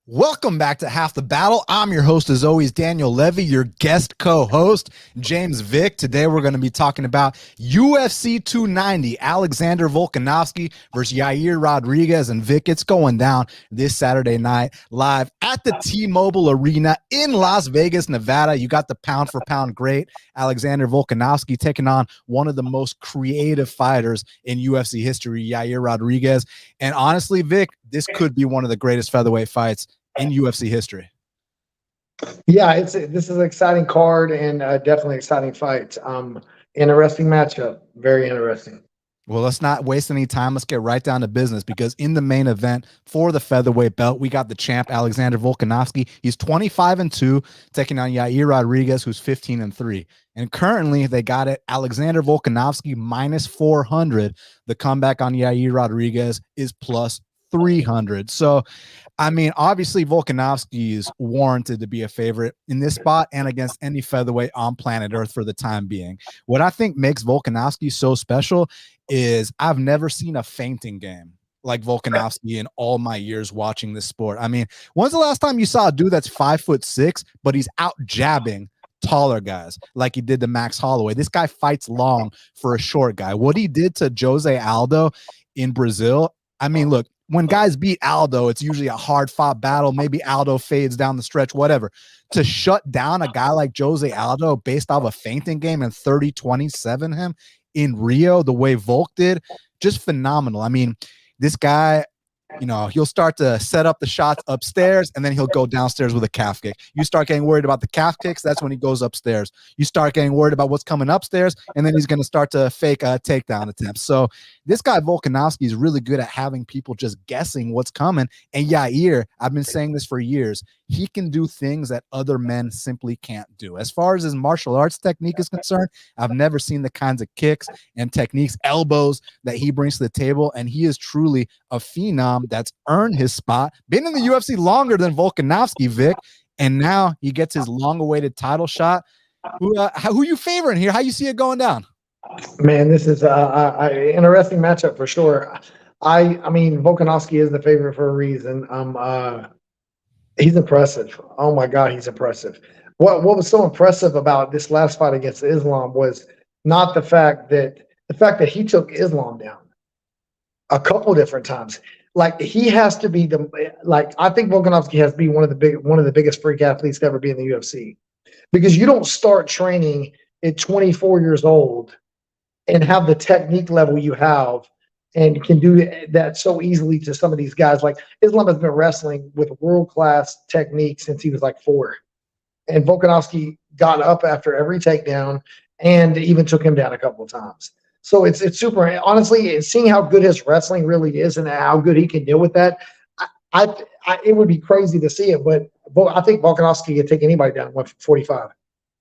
Welcome back to Half the Battle. I'm your host, as always, Daniel Levy, your guest co-host, James Vick. Today, we're going to be talking about UFC 290, Alexandre Volkanovski versus Yair Rodriguez. And Vic, it's going down this Saturday night live at the T-Mobile Arena in Las Vegas, Nevada. You got the pound-for-pound great Alexandre Volkanovski taking on one of the most creative fighters in UFC history, Yair Rodriguez. And honestly, Vic, this could be one of the greatest featherweight fights in UFC history. Yeah, this is an exciting card and definitely exciting fight. Interesting matchup, very interesting. Well, let's not waste any time. Let's get right down to business, because in the main event for the featherweight belt, we got the champ Alexandre Volkanovski. He's 25-2, taking on Yair Rodriguez, who's 15-3. And currently, they got it Alexandre Volkanovski minus 400. The comeback on Yair Rodriguez is plus 300. So, I mean, obviously Volkanovski is warranted to be a favorite in this spot and against any featherweight on planet Earth for the time being. What I think makes Volkanovski so special is I've never seen a feinting game like Volkanovski in all my years watching this sport. I mean, when's the last time you saw a dude that's 5'6", but he's out jabbing taller guys like he did to Max Holloway? This guy fights long for a short guy. What he did to Jose Aldo in Brazil, I mean, look, when guys beat Aldo, it's usually a hard-fought battle. Maybe Aldo fades down the stretch, whatever. To shut down a guy like Jose Aldo based off a feinting game and 30-27 him in Rio, the way Volk did, just phenomenal. I mean, this guy, you know, he'll start to set up the shots upstairs, and then he'll go downstairs with a calf kick. You start getting worried about the calf kicks, that's when he goes upstairs. You start getting worried about what's coming upstairs, and then he's going to start to fake takedown attempts. So this guy Volkanovski is really good at having people just guessing what's coming. And Yair, I've been saying this for years, he can do things that other men simply can't do. As far as his martial arts technique is concerned, I've never seen the kinds of kicks and techniques, elbows that he brings to the table. And he is truly a phenom that's earned his spot, been in the UFC longer than Volkanovski, Vic, and now he gets his long-awaited title shot. Who you favoring here? How you see it going down? Man, this is an interesting matchup for sure. I mean, Volkanovski is the favorite for a reason. He's impressive. Oh my God, he's impressive. What was so impressive about this last fight against Islam was not the fact that he took Islam down a couple different times. Like, he has to be I think Volkanovski has to be one of the biggest freak athletes to ever be in the UFC, because you don't start training at 24 years old and have the technique level you have and can do that so easily to some of these guys. Like, Islam has been wrestling with world-class technique since he was like 4. And Volkanovski got up after every takedown and even took him down a couple of times. So it's super, honestly, seeing how good his wrestling really is and how good he can deal with that, it would be crazy to see it. But I think Volkanovski could take anybody down at 145.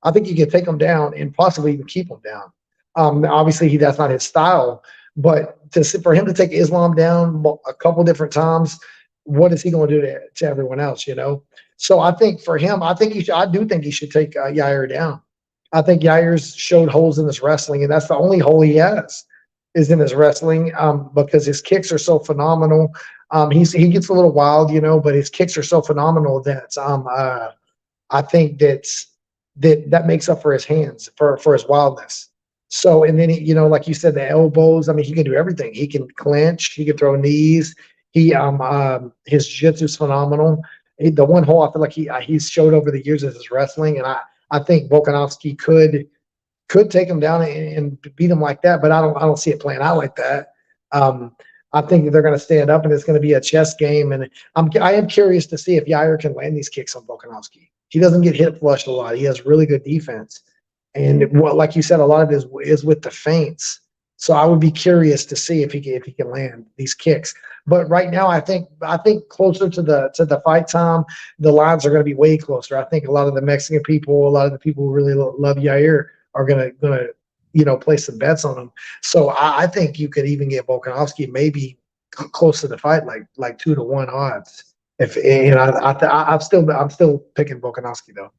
I think he could take them down and possibly even keep them down. Obviously, that's not his style. But for him to take Islam down a couple different times, what is he going to do to everyone else, you know? So I think for him, I do think he should take Yair down. I think Yair's showed holes in his wrestling, and that's the only hole he has is in his wrestling, because his kicks are so phenomenal. He gets a little wild, you know, but his kicks are so phenomenal that I think that makes up for his hands, for his wildness. So, and then, you know, like you said, the elbows, I mean, he can do everything. He can clinch, he can throw knees. His jiu-jitsu is phenomenal. The one hole I feel like he's showed over the years is his wrestling, and I think Volkanovski could take him down and beat him like that, but I don't see it playing out like that. I think they're going to stand up, and it's going to be a chess game, and I am curious to see if Yair can land these kicks on Volkanovski. He doesn't get hit flush a lot. He has really good defense. And like you said, a lot of it is with the feints. So I would be curious to see if he can land these kicks. But right now, I think closer to the fight time, the lines are going to be way closer. I think a lot of the Mexican people, a lot of the people who really love Yair are gonna place some bets on him. So I think you could even get Volkanovski maybe close to the fight, like 2-1 odds. If I'm still picking Volkanovski though.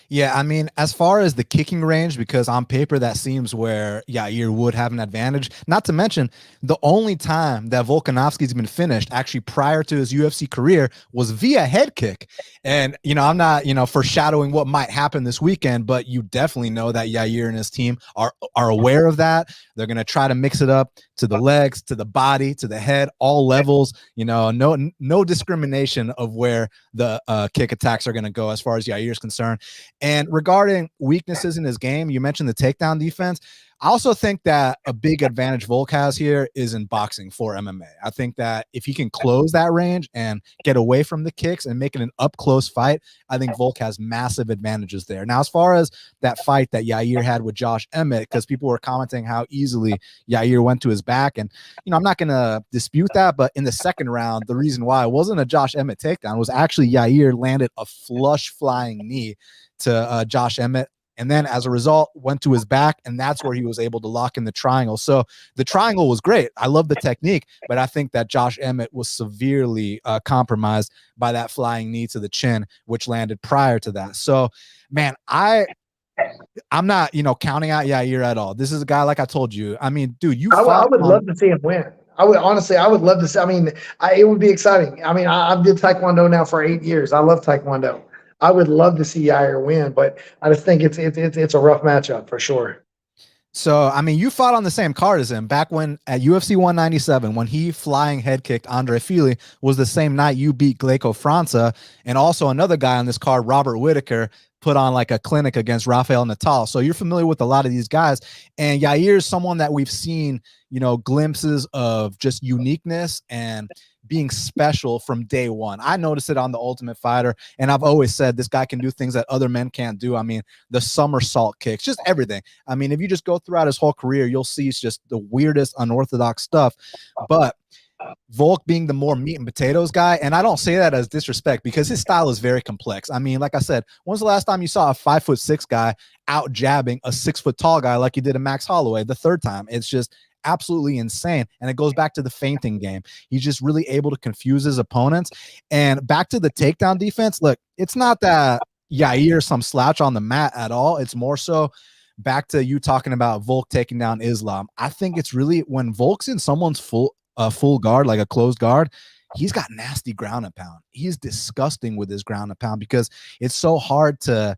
Yeah, I mean, as far as the kicking range, because on paper that seems where Yair would have an advantage. Not to mention, the only time that Volkanovski's been finished, actually prior to his UFC career, was via head kick. And I'm not foreshadowing what might happen this weekend, but you definitely know that Yair and his team are aware of that. They're gonna try to mix it up to the legs, to the body, to the head, all levels. No discrimination of where the kick attacks are gonna go as far as Yair is concerned. And regarding weaknesses in his game, you mentioned the takedown defense. I also think that a big advantage Volk has here is in boxing for MMA. I think that if he can close that range and get away from the kicks and make it an up-close fight, I think Volk has massive advantages there. Now, as far as that fight that Yair had with Josh Emmett, because people were commenting how easily Yair went to his back, and I'm not going to dispute that, but in the second round, the reason why it wasn't a Josh Emmett takedown was actually Yair landed a flush flying knee to Josh Emmett, and then as a result went to his back, and that's where he was able to lock in the triangle. So the triangle was great. I love the technique, but I think that Josh Emmett was severely compromised by that flying knee to the chin, which landed prior to that. So, man, I'm not, counting out Yair at all. This is a guy, like I told you. I mean, dude, I would love to see him win. I would love to see. I mean, it would be exciting. I mean, I did Taekwondo now for 8 years. I love Taekwondo. I would love to see Yair win, but I just think it's a rough matchup for sure. So, I mean, you fought on the same card as him back when at UFC 197, when he flying head kicked Andre Fili, was the same night you beat Gleyko França, and also another guy on this card, Robert Whittaker, put on like a clinic against Rafael Natal. So you're familiar with a lot of these guys, and Yair is someone that we've seen, glimpses of just uniqueness and being special from day one. I noticed it on The Ultimate Fighter, and I've always said this guy can do things that other men can't do. I mean, the somersault kicks, just everything. I mean, if you just go throughout his whole career, you'll see it's just the weirdest unorthodox stuff. But Volk being the more meat and potatoes guy, and I don't say that as disrespect because his style is very complex. I mean, like I said, when's the last time you saw a 5'6" guy out jabbing a 6 foot tall guy like you did in Max Holloway? The third time, it's just absolutely insane. And it goes back to the feinting game. He's just really able to confuse his opponents. And back to the takedown defense, look, it's not that Yair some slouch on the mat at all. It's more so back to you talking about Volk taking down Islam. I think it's really when Volk's in someone's full guard, like a closed guard, he's got nasty ground and pound. He's disgusting with his ground and pound because it's so hard to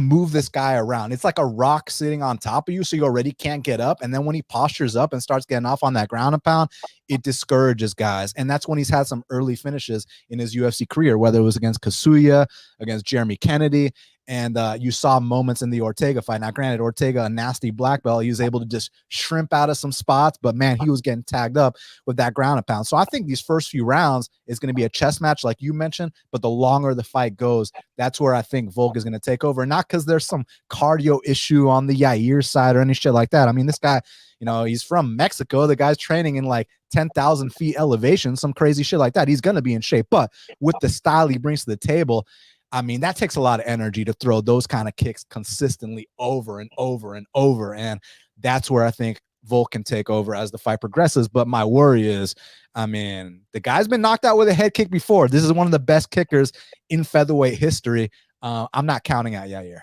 move this guy around. It's like a rock sitting on top of you, so you already can't get up. And then when he postures up and starts getting off on that ground and pound, it discourages guys. And that's when he's had some early finishes in his UFC career, whether it was against Kasuya, against Jeremy Kennedy, and you saw moments in the Ortega fight. Now, granted, Ortega, a nasty black belt, he was able to just shrimp out of some spots, but man, he was getting tagged up with that ground and pound. So I think these first few rounds is going to be a chess match, like you mentioned, but the longer the fight goes, that's where I think Volk is going to take over. Not because there's some cardio issue on the Yair side or any shit like that. I mean, this guy, he's from Mexico. The guy's training in like 10,000 feet elevation, some crazy shit like that. He's going to be in shape, but with the style he brings to the table, I mean, that takes a lot of energy to throw those kind of kicks consistently over and over and over. And that's where I think Volk can take over as the fight progresses. But my worry is, I mean, the guy's been knocked out with a head kick before. This is one of the best kickers in featherweight history. I'm not counting out Yair.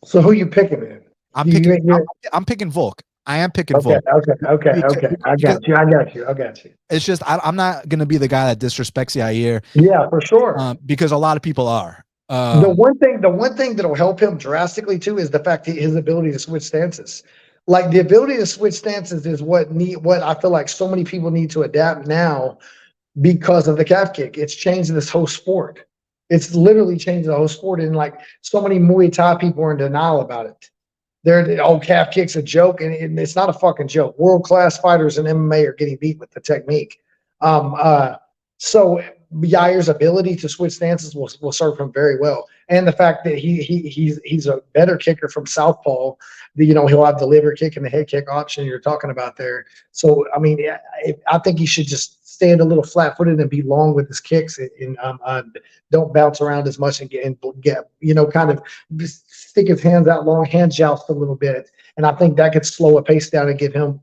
So who you picking, man? I'm picking Volk. I am picking Volk. Okay. I got you. It's just I'm not going to be the guy that disrespects Yair. Yeah, for sure. Because a lot of people are. The one thing that'll help him drastically too is the fact that his ability to switch stances. Like the ability to switch stances is what I feel like so many people need to adapt now because of the calf kick. It's changed this whole sport. It's literally changed the whole sport, and like so many Muay Thai people are in denial about it. Calf kick's a joke, and it's not a fucking joke. World-class fighters in MMA are getting beat with the technique. So Yair's ability to switch stances will serve him very well. And the fact that he's a better kicker from southpaw, he'll have the liver kick and the head kick option you're talking about there. So, I mean, I think he should just stand a little flat-footed and be long with his kicks and don't bounce around as much and get kind of just stick his hands out long, hand joust a little bit. And I think that could slow a pace down and give him,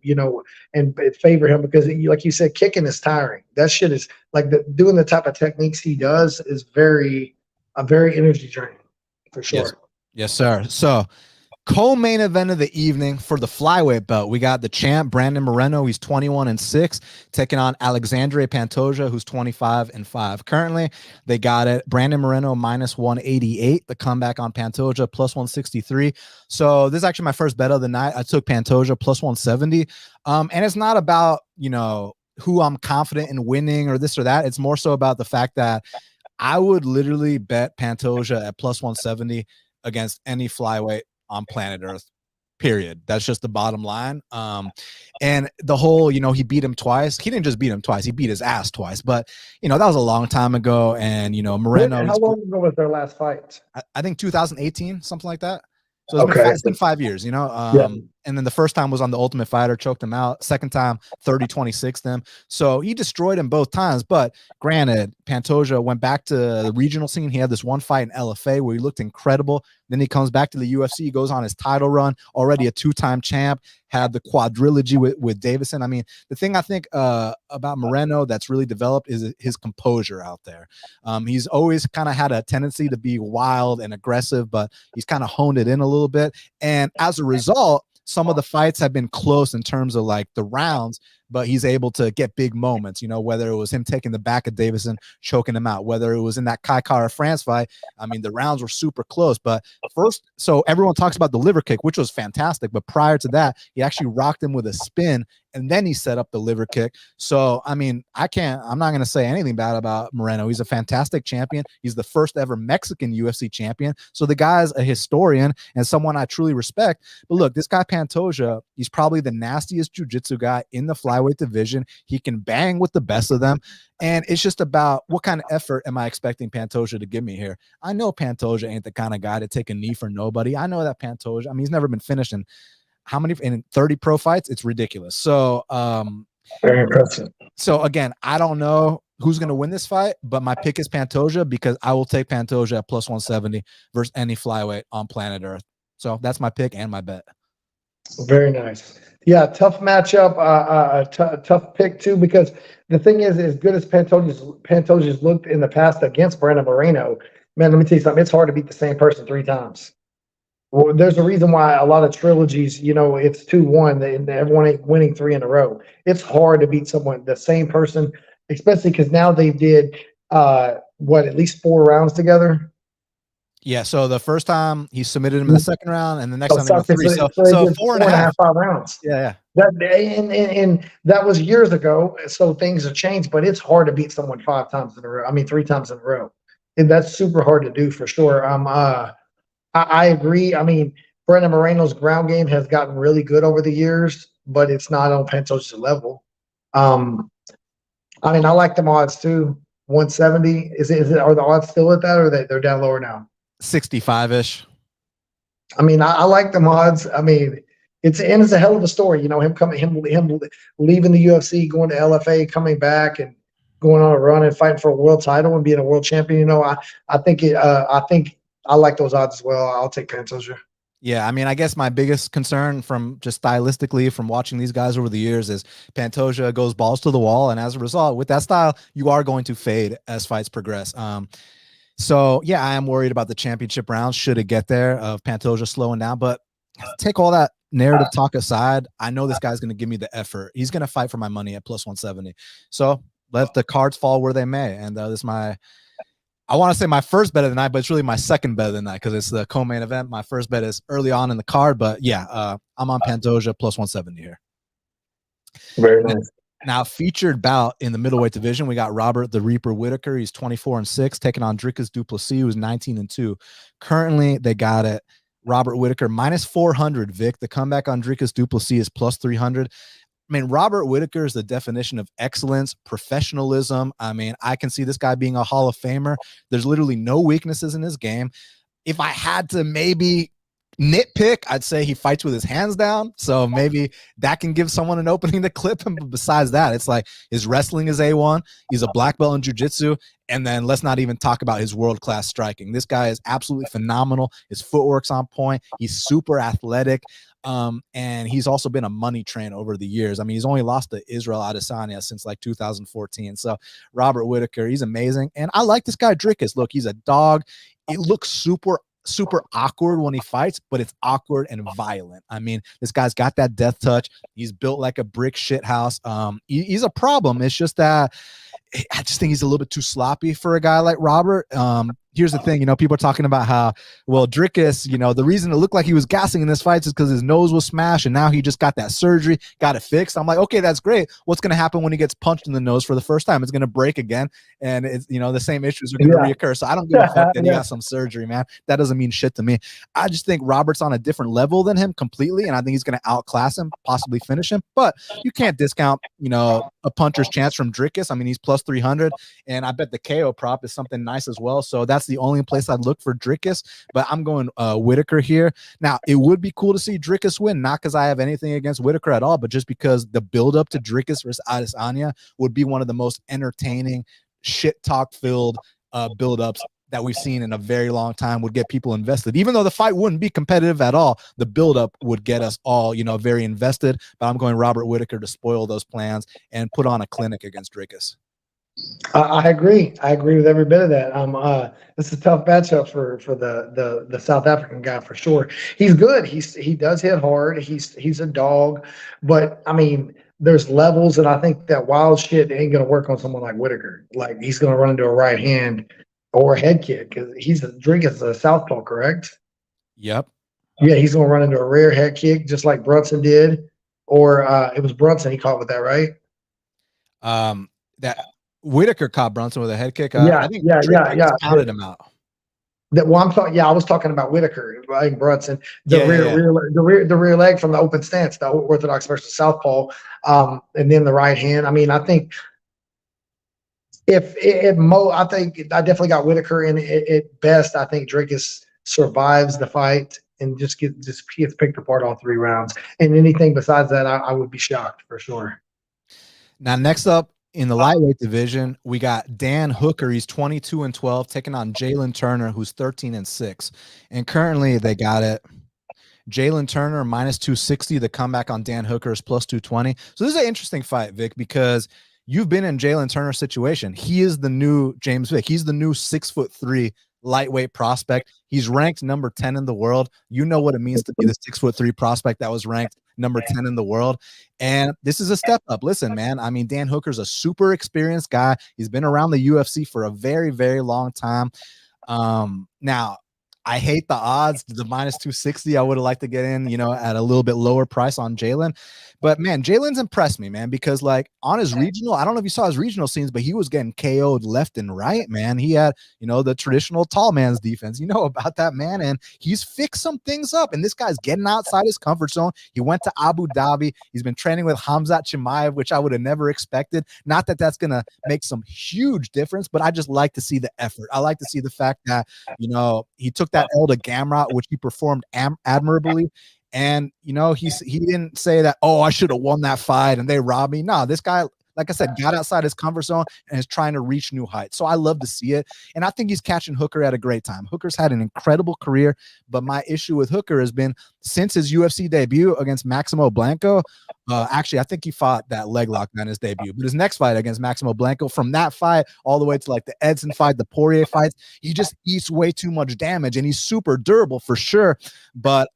and favor him because, like you said, kicking is tiring. That shit is like doing the type of techniques he does is very energy draining. for sure. Yes, sir. So, co-main event of the evening for the flyweight belt. We got the champ, Brandon Moreno. He's 21-6, taking on Alexandre Pantoja, who's 25-5. Currently, they got it. Brandon Moreno -188. The comeback on Pantoja +163. So this is actually my first bet of the night. I took Pantoja +170. And it's not about, who I'm confident in winning or this or that. It's more so about the fact that I would literally bet Pantoja at +170 against any flyweight on planet Earth, period. That's just the bottom line. And the whole, he beat him twice. He didn't just beat him twice. He beat his ass twice. But, that was a long time ago. And, Moreno. How long ago was their last fight? I think 2018, something like that. So it's been 5 years, And then the first time was on the Ultimate Fighter, choked him out. Second time, 30-26 them. So he destroyed him both times. But granted, Pantoja went back to the regional scene. He had this one fight in LFA where he looked incredible. Then he comes back to the UFC, goes on his title run, already a 2-time champ, had the quadrilogy with Davison. I mean, the thing I think about Moreno that's really developed is his composure out there. He's always kind of had a tendency to be wild and aggressive, but he's kind of honed it in a little bit. And as a result, some of the fights have been close in terms of like the rounds, but he's able to get big moments, whether it was him taking the back of Davison, choking him out, whether it was in that Kai Kara France fight. I mean, the rounds were super close, but so everyone talks about the liver kick, which was fantastic. But prior to that, he actually rocked him with a spin and then he set up the liver kick. So, I mean, I'm not going to say anything bad about Moreno. He's a fantastic champion. He's the first ever Mexican UFC champion. So the guy's a historian and someone I truly respect. But look, this guy Pantoja, he's probably the nastiest jiu-jitsu guy in the flyweight division. He can bang with the best of them. And it's just about what kind of effort am I expecting Pantoja to give me here? I know Pantoja ain't the kind of guy to take a knee for nobody. I know that Pantoja, he's never been finished in 30 pro fights? It's ridiculous. So, very impressive. So again, I don't know who's going to win this fight, but my pick is Pantoja because I will take Pantoja at +170 versus any flyweight on planet Earth. So that's my pick and my bet. Very nice. Yeah, tough matchup, tough pick too, because the thing is, as good as Pantoja's looked in the past against Brandon Moreno, man, let me tell you something. It's hard to beat the same person 3 times. Well, there's a reason why a lot of trilogies, it's 2-1, and everyone ain't winning 3 in a row. It's hard to beat the same person, especially because now they did at least 4 rounds together. Yeah, so the first time he submitted him in the second round, and the next time they went 3. So 4.5, 5 rounds. Yeah. And that was years ago, so things have changed, but it's hard to beat someone 5 times in a row. 3 times in a row. And that's super hard to do for sure. I agree. Brandon Moreno's ground game has gotten really good over the years, but it's not on Pantoja's level. I like them odds too. 170. Are the odds still at that, or they're down lower now? 65-ish. I like them odds. It's a hell of a story. Him leaving the UFC, going to LFA, coming back, and going on a run and fighting for a world title and being a world champion. I think I like those odds as well. I'll take Pantoja. Yeah, I guess my biggest concern from just stylistically from watching these guys over the years is Pantoja goes balls to the wall, and as a result, with that style, you are going to fade as fights progress. So yeah, I am worried about the championship rounds should it get there of Pantoja slowing down. But take all that narrative talk aside, I know this guy's going to give me the effort. He's going to fight for my money at +170. So let the cards fall where they may. And this is I want to say my first bet of the night, but it's really my second bet of the night because it's the co-main event. My first bet is early on in the card, but yeah, I'm on Pantoja +170 here. Very nice. Now, featured bout in the middleweight division, we got Robert the Reaper Whittaker. He's 24-6, taking on Dricus du Plessis, who's 19-2. Currently, they got it. Robert Whittaker -400. Vic, the comeback on Dricus du Plessis is +300. Robert Whittaker is the definition of excellence, professionalism. I can see this guy being a Hall of Famer. There's literally no weaknesses in his game. If I had to maybe nitpick, I'd say he fights with his hands down. So maybe that can give someone an opening to clip him. But besides that, it's like his wrestling is A1. He's a black belt in jiu-jitsu. And then let's not even talk about his world-class striking. This guy is absolutely phenomenal. His footwork's on point. He's super athletic. And he's also been a money train over the years. He's only lost to Israel Adesanya since like 2014. So Robert Whittaker, he's amazing. And I like this guy, Dricus. Look, he's a dog. It looks super super awkward when he fights, but it's awkward and violent. I mean, this guy's got that death touch. He's built like a brick shit house. He's a problem. It's just that I just think he's a little bit too sloppy for a guy like Robert. Here's the thing, people are talking about how, well, Dricus, the reason it looked like he was gassing in this fight is because his nose was smashed and now he just got that surgery, got it fixed. I'm like, okay, that's great. What's going to happen when he gets punched in the nose for the first time? It's going to break again, and it's, the same issues are going to reoccur. So I don't give a fuck that he got some surgery, man. That doesn't mean shit to me. I just think Robert's on a different level than him completely, and I think he's going to outclass him, possibly finish him. But you can't discount, a puncher's chance from Dricus. I mean, he's plus 300, and I bet the KO prop is something nice as well. So that's the only place I'd look for Dricus, but I'm going Whittaker here. Now, it would be cool to see Dricus win, not because I have anything against Whittaker at all, but just because the build-up to Dricus versus Adesanya would be one of the most entertaining, shit talk-filled build-ups that we've seen in a very long time, would get people invested. Even though the fight wouldn't be competitive at all, the build-up would get us all, very invested. But I'm going Robert Whittaker to spoil those plans and put on a clinic against Dricus. I agree. I agree with every bit of that. This is a tough matchup for the South African guy for sure. He's good. He does hit hard. He's a dog, but I mean, there's levels, and I think that wild shit ain't gonna work on someone like Whittaker. Like, he's gonna run into a right hand or a head kick because Dricus is a southpaw, correct? Yep. Yeah, he's gonna run into a rear head kick just like Brunson did, or it was Brunson he caught with that, right? That Whittaker caught Brunson with a head kick. I think pounded him out. I was talking about Whittaker, right? Brunson, the rear leg from the open stance, the orthodox versus southpaw, and then the right hand. I mean, I think I definitely got Whittaker in at best. I think Dricus survives the fight and just gets picked apart all 3 rounds. And anything besides that, I would be shocked for sure. Now, next up in the lightweight division, we got Dan Hooker. He's 22-12, taking on Jalin Turner, who's 13-6. And currently they got it. Jalin Turner minus 260. The comeback on Dan Hooker is plus 220. So this is an interesting fight, Vic, because you've been in Jalin Turner's situation. He is the new James Vick. He's the new 6'3" lightweight prospect. He's ranked number 10 in the world. You know what it means to be the 6'3" prospect that was ranked number 10 in the world. And this is a step up. Listen, man, I mean, Dan Hooker's a super experienced guy. He's been around the UFC for a very, very long time. Now, I hate the odds, the minus 260. I would have liked to get in, at a little bit lower price on Jalin. But, man, Jalen's impressed me, man, because, like, on his regional, I don't know if you saw his regional scenes, but he was getting KO'd left and right, man. He had, the traditional tall man's defense. You know about that, man. And he's fixed some things up. And this guy's getting outside his comfort zone. He went to Abu Dhabi. He's been training with Khamzat Chimaev, which I would have never expected. Not that that's going to make some huge difference, but I just like to see the effort. I like to see the fact that, he took that L to Gamrot, which he performed admirably. And, he didn't say that, oh, I should have won that fight and they robbed me. No, this guy, like I said, got outside his comfort zone and is trying to reach new heights. So I love to see it. And I think he's catching Hooker at a great time. Hooker's had an incredible career, but my issue with Hooker has been since his UFC debut against Maximo Blanco. Actually, I think he fought that leg lock on his debut, but his next fight against Maximo Blanco, from that fight all the way to like the Edson fight, the Poirier fights, he just eats way too much damage and he's super durable for sure. But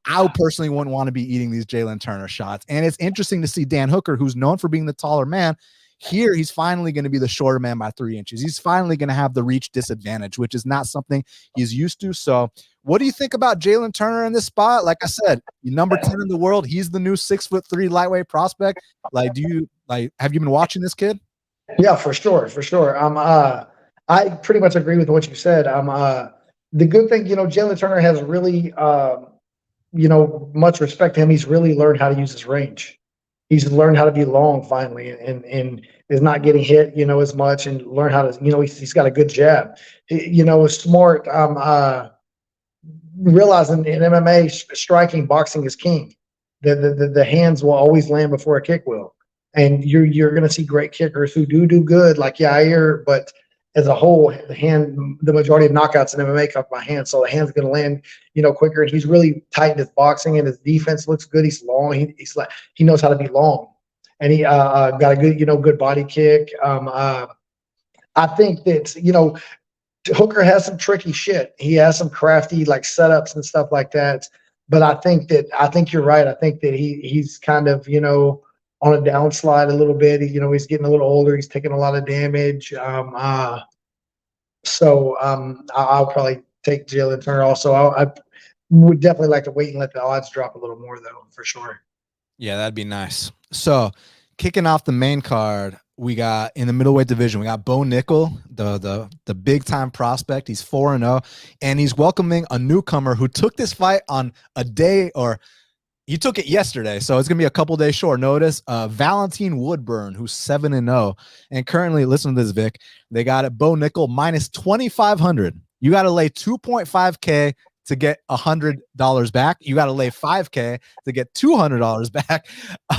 I personally wouldn't want to be eating these Jalin Turner shots. And it's interesting to see Dan Hooker, who's known for being the taller man. Here, he's finally going to be the shorter man by 3 inches. He's finally going to have the reach disadvantage, which is not something he's used to. So what do you think about Jalin Turner in this spot? Like I said, number 10 in the world. He's the new 6'3" lightweight prospect. Like, have you been watching this kid? Yeah, for sure. I pretty much agree with what you said. The good thing, Jalin Turner has really, much respect to him. He's really learned how to use his range. He's learned how to be long finally, and is not getting hit, as much, and learn how to, he's got a good jab. Smart. Realizing in MMA, striking, boxing is king. The hands will always land before a kick will, and you're going to see great kickers who do good, like Yair, but as a whole, the majority of knockouts in MMA come by hand, so the hand's going to land, quicker. And he's really tightened his boxing, and his defense looks good. He's long. He knows how to be long, and he got a good, good body kick. I think that Hooker has some tricky shit. He has some crafty like setups and stuff like that. But I think you're right. I think that he's kind of, on a downslide a little bit. He's getting a little older. He's taking a lot of damage. I'll probably take Jalin Turner also. I would definitely like to wait and let the odds drop a little more though, for sure. Yeah, that'd be nice. So kicking off the main card, we got in the middleweight division, we got Bo Nickal, the big time prospect. He's 4-0, and he's welcoming a newcomer who took this fight on a day, or he took it yesterday, so it's gonna be a couple days short notice. Valentine Woodburn, who's 7-0, and currently, listen to this, Vic. They got it. Bo Nickal minus 2,500. You got to lay 2.5K to get $100 back. You got to lay 5K to get $200 back.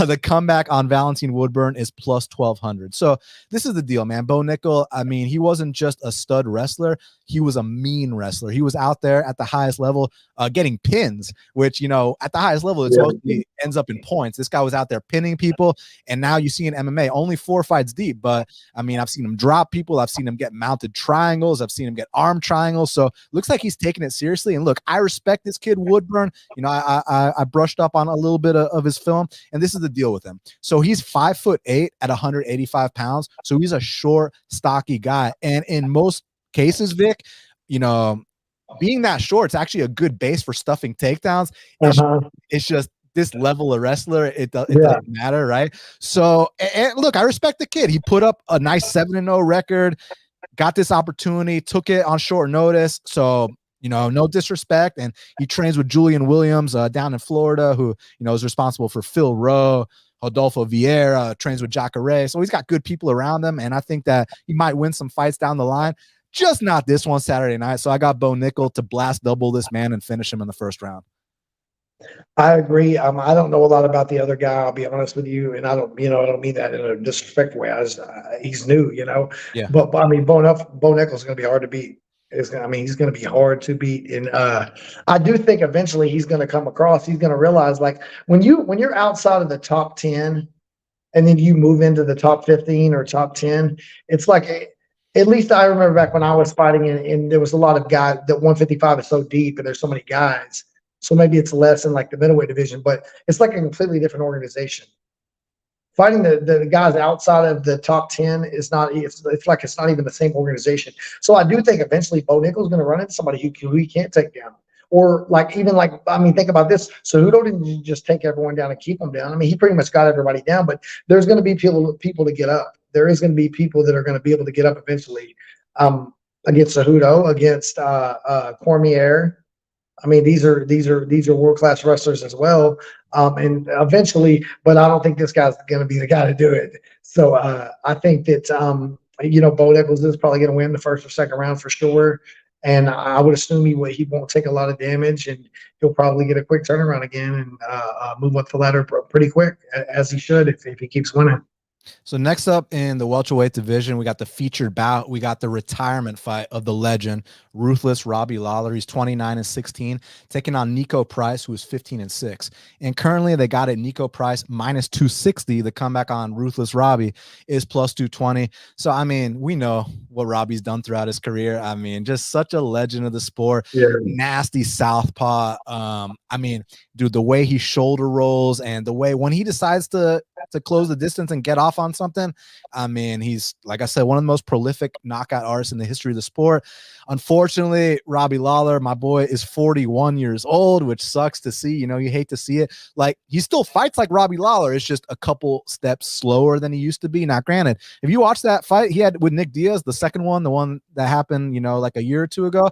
The comeback on Valentine Woodburn is plus 1,200. So this is the deal, man. Bo Nickal, I mean, he wasn't just a stud wrestler. He was a mean wrestler. He was out there at the highest level getting pins, which, at the highest level, it mostly ends up in points. This guy was out there pinning people, and now you see in MMA, only 4 fights deep. But, I mean, I've seen him drop people. I've seen him get mounted triangles. I've seen him get arm triangles. So looks like he's taking it seriously. And look, I respect this kid, Woodburn. I brushed up on a little bit of his film, and this is the deal with him. So he's 5'8" at 185 pounds. So he's a short, stocky guy. And in most cases, Vic, being that short, it's actually a good base for stuffing takedowns. It's just this level of wrestler, it doesn't matter, right? So, and look, I respect the kid. He put up a nice 7-0 record, got this opportunity, took it on short notice. So, no disrespect. And he trains with Julian Williams down in Florida, who, is responsible for Phil Rowe. Rodolfo Vieira trains with Chairez. So he's got good people around him. And I think that he might win some fights down the line. Just not this one Saturday night. So I got Bo Nickal to blast double this man and finish him in the first round. I agree. I don't know a lot about the other guy. I'll be honest with you, and I don't mean that in a disrespectful way. He's new, Yeah. But I mean, Bo Nickal's is going to be hard to beat. He's going to be hard to beat, and I do think eventually he's going to come across. He's going to realize, like, when you're outside of the top 10, and then you move into the top 15 or top 10, it's like. At least I remember back when I was fighting, and there was a lot of guys. That 155 is so deep, and there's so many guys. So maybe it's less in like the middleweight division, but it's like a completely different organization. Fighting the guys outside of the top 10 is not. It's like it's not even the same organization. So I do think eventually Bo Nickal's going to run into somebody who he can't take down. Or think about this. Cejudo didn't just take everyone down and keep them down. I mean, he pretty much got everybody down, but there's going to be people to get up. There is going to be people that are going to be able to get up eventually against Cejudo, against Cormier. I mean, these are world-class wrestlers as well. And eventually, but I don't think this guy's going to be the guy to do it. So I think that, Bo Nickal is probably going to win the first or second round for sure. And I would assume he won't take a lot of damage, and he'll probably get a quick turnaround again and move up the ladder pretty quick, as he should if he keeps winning. So next up in the welterweight division, we got the featured bout. We got the retirement fight of the legend, ruthless Robbie Lawler. He's 29-16, taking on Niko Price, who is 15-6. And currently they got it Niko Price minus 260. The comeback on ruthless Robbie is plus 220. So, I mean, we know what Robbie's done throughout his career. I mean, just such a legend of the sport. Yeah. Nasty southpaw. I mean, dude, the way he shoulder rolls and the way when he decides to close the distance and get off on something, I mean, he's, like I said, one of the most prolific knockout artists in the history of the sport. Unfortunately, Robbie Lawler, my boy, is 41 years old, which sucks to see. You hate to see it. Like, he still fights like Robbie Lawler. It's just a couple steps slower than he used to be. Now, granted, if you watch that fight he had with Nick Diaz, the second one, the one that happened, like a year or two ago,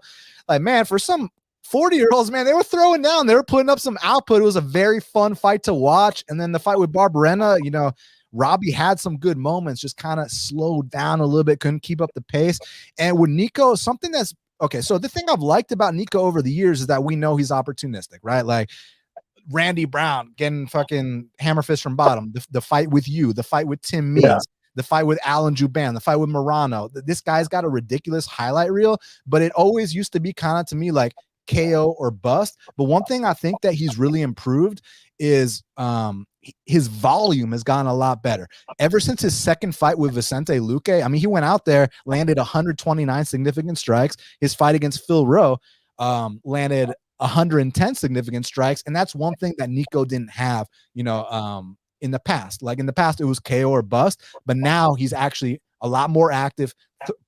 like, man, for some 40-year-olds, man, they were throwing down. They were putting up some output. It was a very fun fight to watch. And then the fight with Barberena, Robbie had some good moments, just kind of slowed down a little bit, couldn't keep up the pace. And with Niko, something that's okay. So the thing I've liked about Niko over the years is that we know he's opportunistic, right? Like Randy Brown getting fucking hammer fist from bottom, the fight with you, the fight with Tim Means. Yeah. The fight with Alan Juban, the fight with Moreno. This guy's got a ridiculous highlight reel, but it always used to be kind of, to me, like KO or bust. But one thing I think that he's really improved is his volume has gotten a lot better ever since his second fight with Vicente Luque. I mean, he went out there, landed 129 significant strikes. His fight against Phil Rowe landed 110 significant strikes, and that's one thing that Niko didn't have, in the past. Like in the past, it was KO or bust, but now he's actually a lot more active,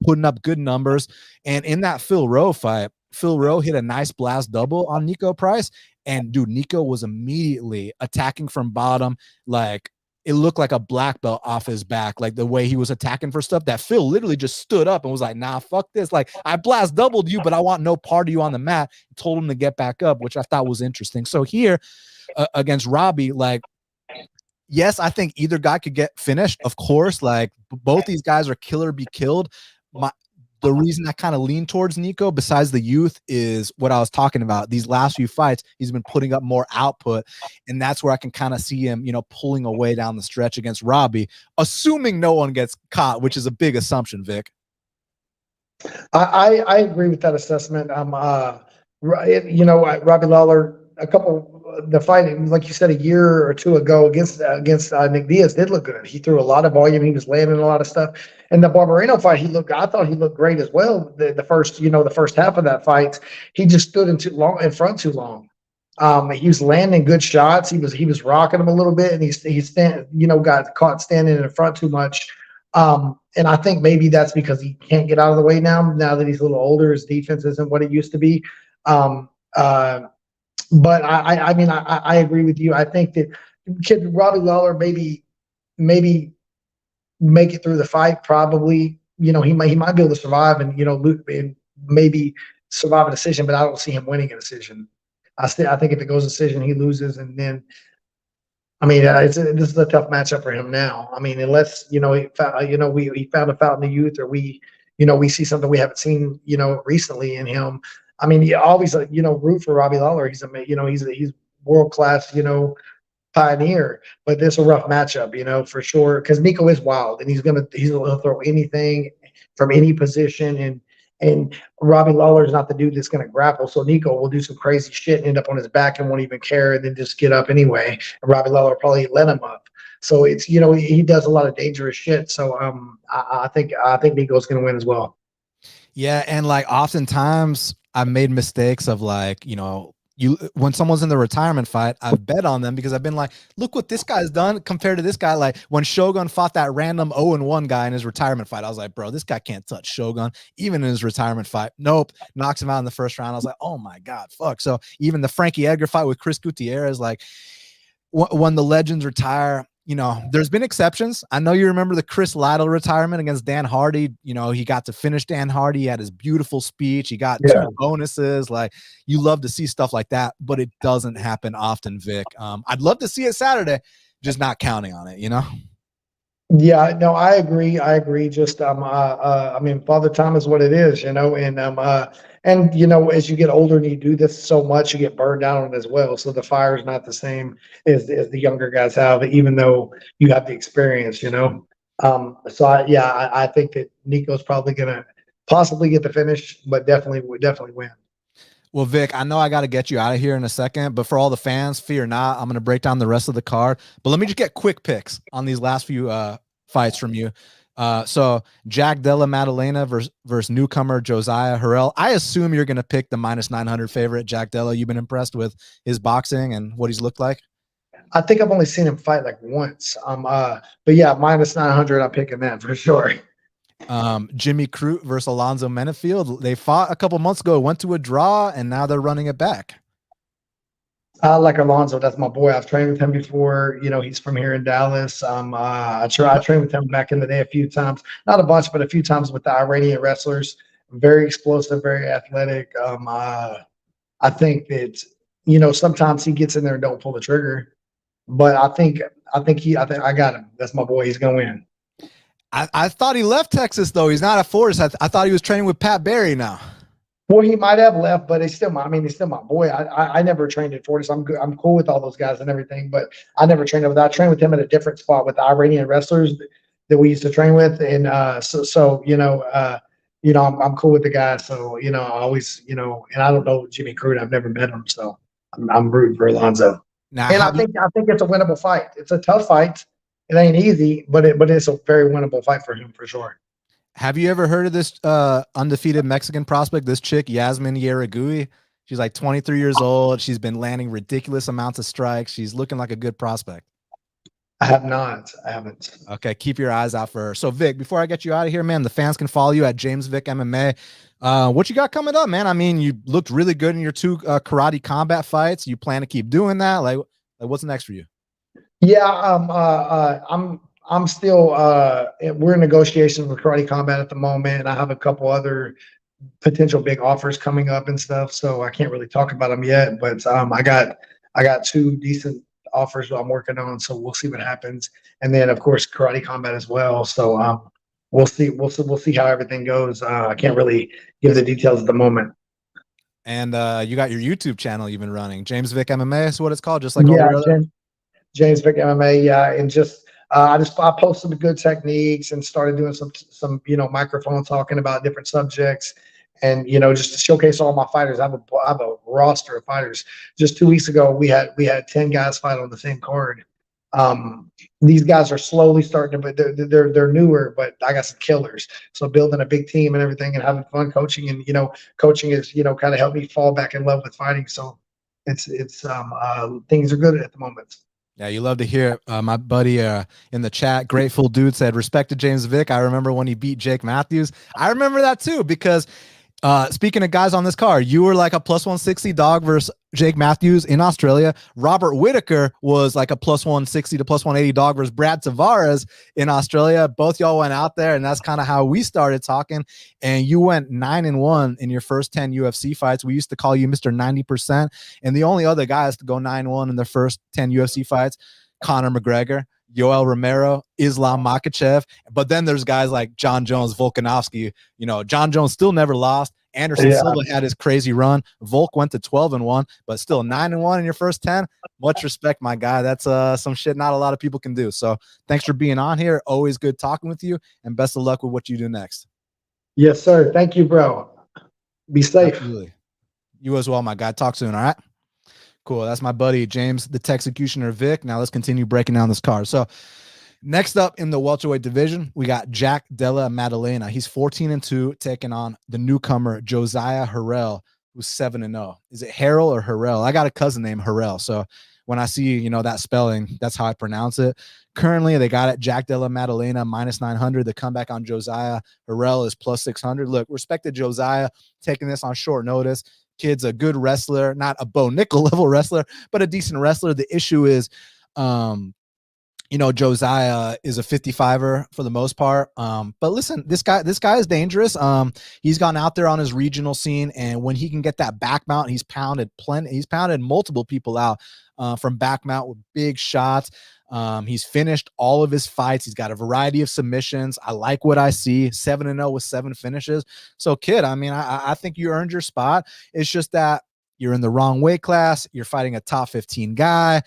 putting up good numbers. And in that Phil Rowe fight, Phil Rowe hit a nice blast double on Niko Price, and dude, Niko was immediately attacking from bottom. Like it looked like a black belt off his back, like the way he was attacking for stuff, that Phil literally just stood up and was like, nah, fuck this. Like, I blast doubled you, but I want no part of you on the mat. Told him to get back up, which I thought was interesting. So here against Robbie, like, yes, I think either guy could get finished, of course. Like, both these guys are kill or be killed. The reason I kind of lean towards Niko, besides the youth, is what I was talking about. These last few fights, he's been putting up more output, and that's where I can kind of see him, pulling away down the stretch against Robbie, assuming no one gets caught, which is a big assumption, Vic. I agree with that assessment. Robbie Lawler, the fight, like you said, a year or two ago against Nick Diaz did look good. He threw a lot of volume. He was landing a lot of stuff. And the Moreno fight, I thought he looked great as well. The first half of that fight, he just stood in front too long. He was landing good shots. He was rocking them a little bit, and he got caught standing in front too much. And I think maybe that's because he can't get out of the way now that he's a little older. His defense isn't what it used to be. But I agree with you. I think that could Robbie Lawler maybe make it through the fight? Probably. He might be able to survive and maybe survive a decision, but I don't see him winning a decision. I think if it goes decision, he loses, and then this is a tough matchup for him now. I mean, unless he found a fountain of youth, or we see something we haven't seen recently in him. I mean, you always root for Robbie Lawler. He's world class, pioneer. But this is a rough matchup, for sure, because Niko is wild, and he'll throw anything from any position, and Robbie Lawler is not the dude that's going to grapple. So Niko will do some crazy shit and end up on his back and won't even care, and then just get up anyway. And Robbie Lawler will probably let him up. So it's he does a lot of dangerous shit. So I think Niko's going to win as well. Yeah, and like oftentimes I've made mistakes of like, when someone's in the retirement fight, I've bet on them because I've been like, look what this guy's done compared to this guy. Like when Shogun fought that random 0-1 guy in his retirement fight, I was like, bro, this guy can't touch Shogun even in his retirement fight. Nope. Knocks him out in the first round. I was like, oh my God, fuck. So even the Frankie Edgar fight with Chris Gutierrez, like when the legends retire, there's been exceptions. I know you remember the Chris Lytle retirement against Dan Hardy. He got to finish Dan Hardy. He had his beautiful speech. He got 2 bonuses. Like, you love to see stuff like that, but it doesn't happen often, Vic. I'd love to see it Saturday, just not counting on it, Yeah, no, I agree. Just, Father Time is what it is, and as you get older and you do this so much, you get burned down on it as well. So the fire is not the same as the younger guys have, even though you have the experience, So I think that Niko's probably going to possibly get the finish, but definitely win. Well, Vic, I know I got to get you out of here in a second, but for all the fans, fear not, I'm going to break down the rest of the card. But let me just get quick picks on these last few fights from you. So Jack Della Maddalena versus newcomer Josiah Harrell. I assume you're going to pick the -900 favorite, Jack Della. You've been impressed with his boxing and what he's looked like? I think I've only seen him fight like once. But yeah, -900, I'm picking that for sure. Jimmy Crute versus Alonzo Menifield. They fought a couple months ago, went to a draw, and now they're running it back. I like Alonzo. That's my boy. I've trained with him before. He's from here in Dallas. I trained with him back in the day a few times, not a bunch, but a few times with the Iranian wrestlers. Very explosive, very athletic. I think that sometimes he gets in there and don't pull the trigger, but I think I got him. That's my boy. He's gonna win. I thought he left Texas though. He's not at Forest. I thought he was training with Pat Barry now. Well, he might have left, but he's still my boy. I never trained at Fortis. I'm cool with all those guys and everything, but I never trained with that. I trained with him at a different spot with the Iranian wrestlers that we used to train with, and I'm cool with the guy. So I always and I don't know Jimmy Crute. I've never met him, so I'm rooting for Alonzo. Now, And I think it's a winnable fight. It's a tough fight. It ain't easy, but it's a very winnable fight for him for sure. have you ever heard of this undefeated Mexican prospect, this chick, Yasmine Jauregui? She's like 23 years old. She's been landing ridiculous amounts of strikes. She's looking like a good prospect. I have not. I haven't. Okay, keep your eyes out for her. So, Vic, before I get you out of here, man, the fans can follow you at James Vic MMA. What you got coming up, man? I mean, you looked really good in your 2 karate combat fights. You plan to keep doing that? Like what's next for you? Yeah, I'm still we're in negotiations with Karate Combat at the moment. I have a couple other potential big offers coming up and stuff, so I can't really talk about them yet. But I got 2 decent offers I'm working on, so we'll see what happens. And then of course Karate Combat as well. So we'll see how everything goes. I can't really give the details at the moment. And you got your YouTube channel you've been running, James Vic MMA is what it's called, just like all your other. James Vic MMA, yeah, and I posted the good techniques and started doing some microphone talking about different subjects, and just to showcase all my fighters. I have a roster of fighters. Just 2 weeks ago, we had 10 guys fight on the same card. These guys are slowly starting to, but they're newer, but I got some killers. So building a big team and everything, and having fun coaching, and coaching is kind of helped me fall back in love with fighting. So it's things are good at the moment. Yeah, you love to hear it. My buddy in the chat, Grateful Dude, said, respect to James Vic. I remember when he beat Jake Matthews. I remember that too, because speaking of guys on this card, you were like a plus 160 dog versus Jake Matthews in Australia. Robert Whittaker was like a plus 160 to plus 180 dog versus Brad Tavares in Australia. Both y'all went out there, and that's kind of how we started talking. And you went 9-1 in your first 10 UFC fights. We used to call you Mr. 90%. And the only other guys to go 9-1 in their first 10 UFC fights, Conor McGregor, Yoel Romero, Islam Makhachev. But then there's guys like John Jones, Volkanovski. John Jones still never lost. Anderson Silva had his crazy run. Volk went to 12-1, but still 9-1 in your first 10. Much respect, my guy. That's some shit not a lot of people can do. So thanks for being on here. Always good talking with you, and best of luck with what you do next. Yes, sir. Thank you, bro. Be safe. Absolutely. You as well, my guy. Talk soon, all right? Cool. That's my buddy, James, the Texecutioner Vic. Now let's continue breaking down this card. So next up in the welterweight division, we got Jack Della Maddalena. He's 14-2, taking on the newcomer, Josiah Harrell, who's 7-0. Is it Harrell or Harrell? I got a cousin named Harrell. So when I see, that spelling, that's how I pronounce it. Currently, they got it. Jack Della Maddalena, minus 900. The comeback on Josiah Harrell is plus 600. Look, respect to Josiah taking this on short notice. Kid's a good wrestler, not a Bo Nickal level wrestler, but a decent wrestler. The issue is, Josiah is a 55er for the most part. But listen, this guy is dangerous. He's gone out there on his regional scene, and when he can get that back mount, he's pounded multiple people out from back mount with big shots. He's finished all of his fights. He's got a variety of submissions. I like what I see. 7-0 with 7 finishes. So, kid, I think you earned your spot. It's just that you're in the wrong weight class. You're fighting a top 15 guy.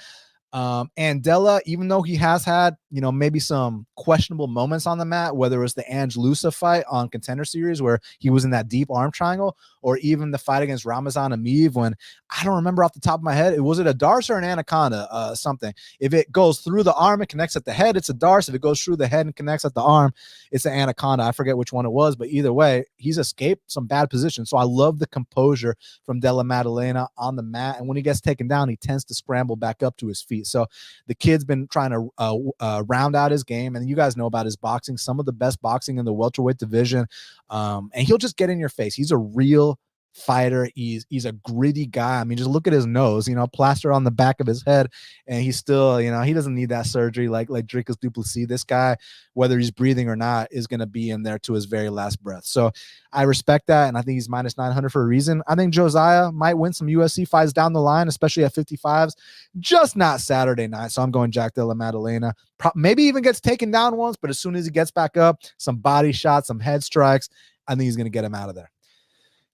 And Della, even though he has had, maybe some questionable moments on the mat, whether it was the Ange Lusa fight on Contender Series where he was in that deep arm triangle, or even the fight against Ramazan Ameev when, I don't remember off the top of my head, was it a Darce or an Anaconda, something. If it goes through the arm and connects at the head, it's a Darce. If it goes through the head and connects at the arm, it's an Anaconda. I forget which one it was, but either way, he's escaped some bad positions. So I love the composure from Della Maddalena on the mat. And when he gets taken down, he tends to scramble back up to his feet. So the kid's been trying to round out his game, and you guys know about his boxing, some of the best boxing in the welterweight division. And he'll just get in your face. He's a real fighter. He's a gritty guy. Just look at his nose, plaster on the back of his head, and he's still, he doesn't need that surgery like Dricus du Plessis. This guy, whether he's breathing or not, is going to be in there to his very last breath. So I respect that, and I think he's minus 900 for a reason. I think Josiah might win some UFC fights down the line, especially at 55s, just not Saturday night. So I'm going Jack Della Maddalena. Maybe even gets taken down once, but as soon as he gets back up, some body shots, some head strikes, I think he's going to get him out of there.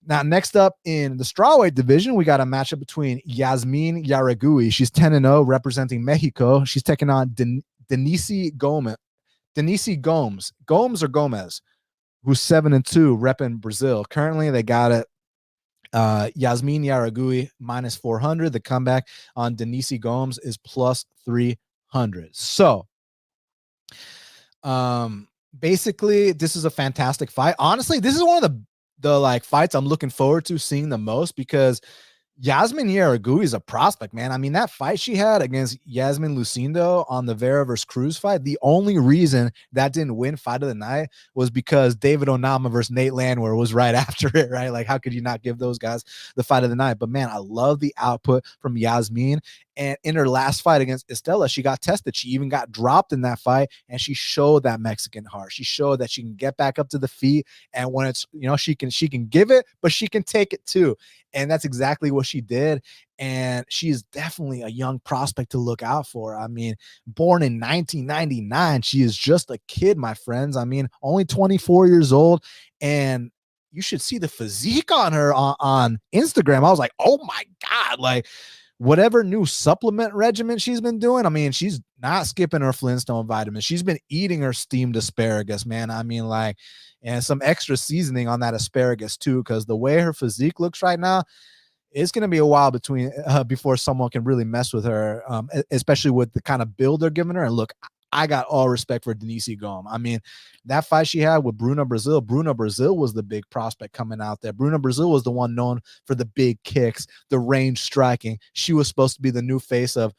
Now, next up in the strawweight division, we got a matchup between Yasmine Jauregui. She's 10-0, representing Mexico. She's taking on Denise Gomes. Gomes or Gomez, who's 7-2, repping Brazil. Currently, they got it Yasmine Jauregui minus 400. The comeback on Denise Gomes is plus 300. So, basically, this is a fantastic fight. Honestly, this is one of the like fights I'm looking forward to seeing the most, because Yasmine Jauregui is a prospect, man. I mean, that fight she had against Yasmin Lucindo on the Vera versus Cruz fight, the only reason that didn't win fight of the night was because David Onama versus Nate Landwehr was right after it, right? Like, how could you not give those guys the fight of the night? But man, I love the output from Yasmine. And in her last fight against Estella, she got tested. She even got dropped in that fight, and she showed that Mexican heart. She showed that she can get back up to the feet, and when it's, she can give it, but she can take it too. And that's exactly what she did. And she's definitely a young prospect to look out for. I mean, born in 1999, she is just a kid, my friends. I mean, only 24 years old. And you should see the physique on her on Instagram. I was like, oh my God, like, whatever new supplement regimen she's been doing, I mean, she's not skipping her Flintstone vitamins. She's been eating her steamed asparagus, man. I mean, like, and some extra seasoning on that asparagus too, because the way her physique looks right now, it's going to be a while before someone can really mess with her, especially with the kind of build they're giving her. And look, I got all respect for Denise Gomes. I mean, that fight she had with Bruna Brazil was the big prospect coming out there. Bruna Brazil was the one known for the big kicks, the range striking. She was supposed to be the new face of,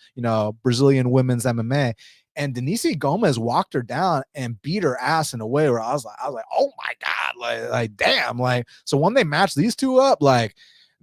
Brazilian women's MMA. And Denise Gomes walked her down and beat her ass in a way where I was like, oh my God, like damn. Like, so when they match these two up, like,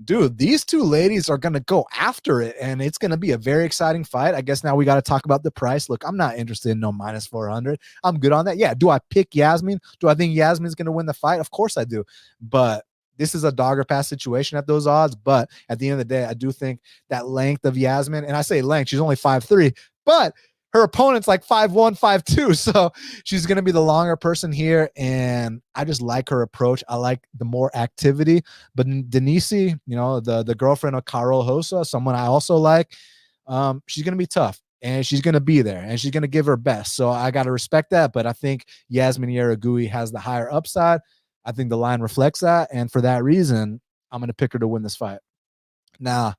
dude, these two ladies are going to go after it, and it's going to be a very exciting fight. I guess now we got to talk about the price. Look, I'm not interested in no minus 400. I'm good on that. Yeah. Do I pick Yasmine? Do I think Yasmine's going to win the fight? Of course I do. But this is a dogger pass situation at those odds. But at the end of the day, I do think that length of Yasmine, and I say length, she's only 5'3", but her opponent's like 5'1", 5'2". So she's going to be the longer person here. And I just like her approach. I like the more activity. But Denise, the girlfriend of Carol Hosa, someone I also like, she's going to be tough. And she's going to be there. And she's going to give her best. So I got to respect that. But I think Yasmine Jauregui has the higher upside. I think the line reflects that. And for that reason, I'm going to pick her to win this fight. Now,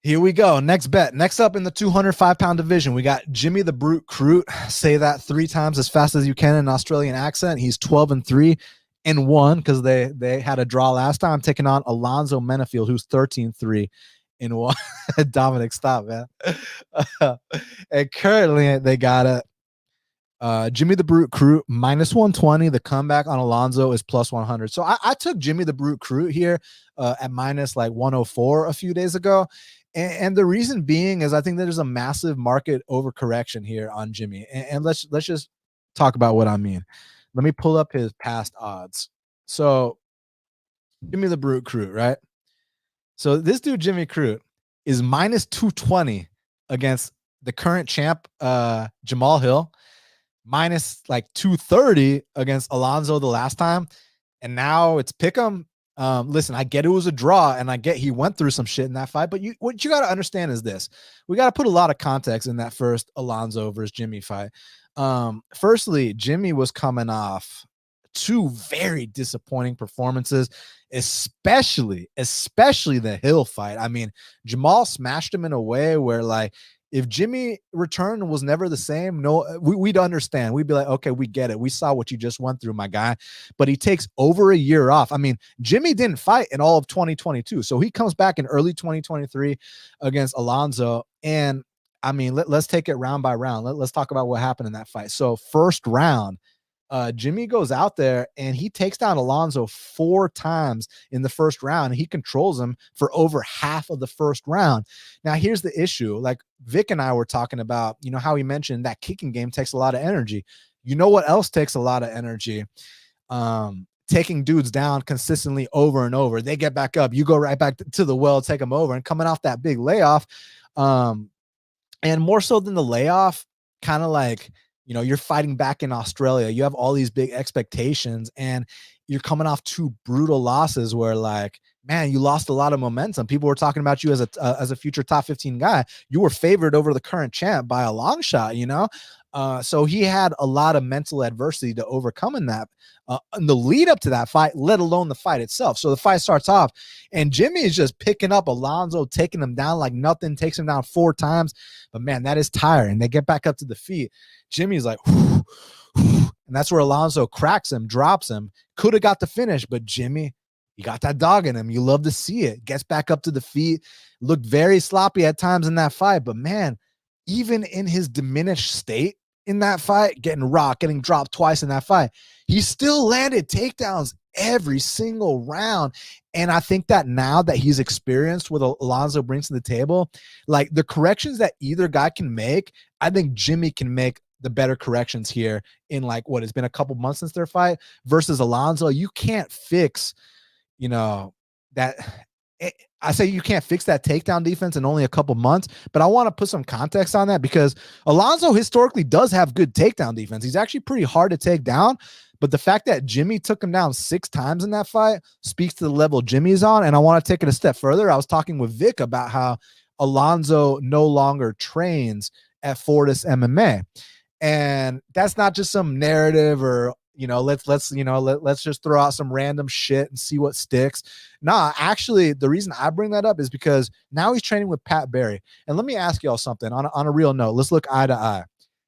here we go. Next bet. Next up in the 205-pound division, we got Jimmy the Brute Crute. Say that 3 times as fast as you can in an Australian accent. He's 12-3-1 because they had a draw last time, taking on Alonzo Menifield, who's 13-3-1. Dominic, stop, man. And currently they got it. Jimmy the Brute Crute minus 120. The comeback on Alonzo is plus 100. So I took Jimmy the Brute Crute here at minus like 104 a few days ago. And the reason being is I think there's a massive market overcorrection here on Jimmy. And let's just talk about what I mean. Let me pull up his past odds. So Jimmy the Brute Crute, right? So this dude, Jimmy Crute, is minus 220 against the current champ, Jamal Hill, minus like 230 against Alonzo the last time. And now it's pick'em. Listen, I get it was a draw, and I get he went through some shit in that fight, but what you got to understand is this. We got to put a lot of context in that first Alonzo versus Jimmy fight. Firstly, Jimmy was coming off 2 very disappointing performances, especially the Hill fight. I mean, Jamal smashed him in a way where, like, if Jimmy returned was never the same, we'd understand. We'd be like, okay, we get it. We saw what you just went through, my guy. But he takes over a year off. I mean, Jimmy didn't fight in all of 2022. So he comes back in early 2023 against Alonzo. And I mean, let's take it round by round. Let's talk about what happened in that fight. So first round, Jimmy goes out there and he takes down Alonzo 4 times in the first round. And he controls him for over half of the first round. Now, here's the issue. Like Vic and I were talking about, how he mentioned that kicking game takes a lot of energy. You know what else takes a lot of energy? Taking dudes down consistently over and over. They get back up. You go right back to the well, take them over, and coming off that big layoff. And more so than the layoff, kind of like, you're fighting back in Australia. You have all these big expectations, and you're coming off 2 brutal losses where, like, man, you lost a lot of momentum. People were talking about you as a future top 15 guy. You were favored over the current champ by a long shot, you know? So he had a lot of mental adversity to overcome in that, in the lead up to that fight, let alone the fight itself. So the fight starts off, and Jimmy is just picking up Alonzo, taking him down like nothing, takes him down 4 times. But man, that is tiring. They get back up to the feet. Jimmy's like, whew, whew, and that's where Alonzo cracks him, drops him. Could have got the finish, but Jimmy, you got that dog in him. You love to see it. Gets back up to the feet. Looked very sloppy at times in that fight, but man, even in his diminished state in that fight, getting rocked, getting dropped twice in that fight, he still landed takedowns every single round. And I think that now that he's experienced what Alonzo brings to the table, like the corrections that either guy can make, I think Jimmy can make the better corrections here in like what has been a couple months since their fight versus Alonzo. You can't fix, you know, that I say you can't fix that takedown defense in only a couple months, but I want to put some context on that because Alonzo historically does have good takedown defense. He's actually pretty hard to take down, but the fact that Jimmy took him down 6 times in that fight speaks to the level Jimmy's on. And I want to take it a step further. I was talking with Vic about how Alonzo no longer trains at Fortis MMA. And that's not just some narrative or, you know, let's just throw out some random shit and see what sticks. Nah, actually, the reason I bring that up is because now he's training with Pat Barry. And let me ask y'all something on a real note. Let's look eye to eye.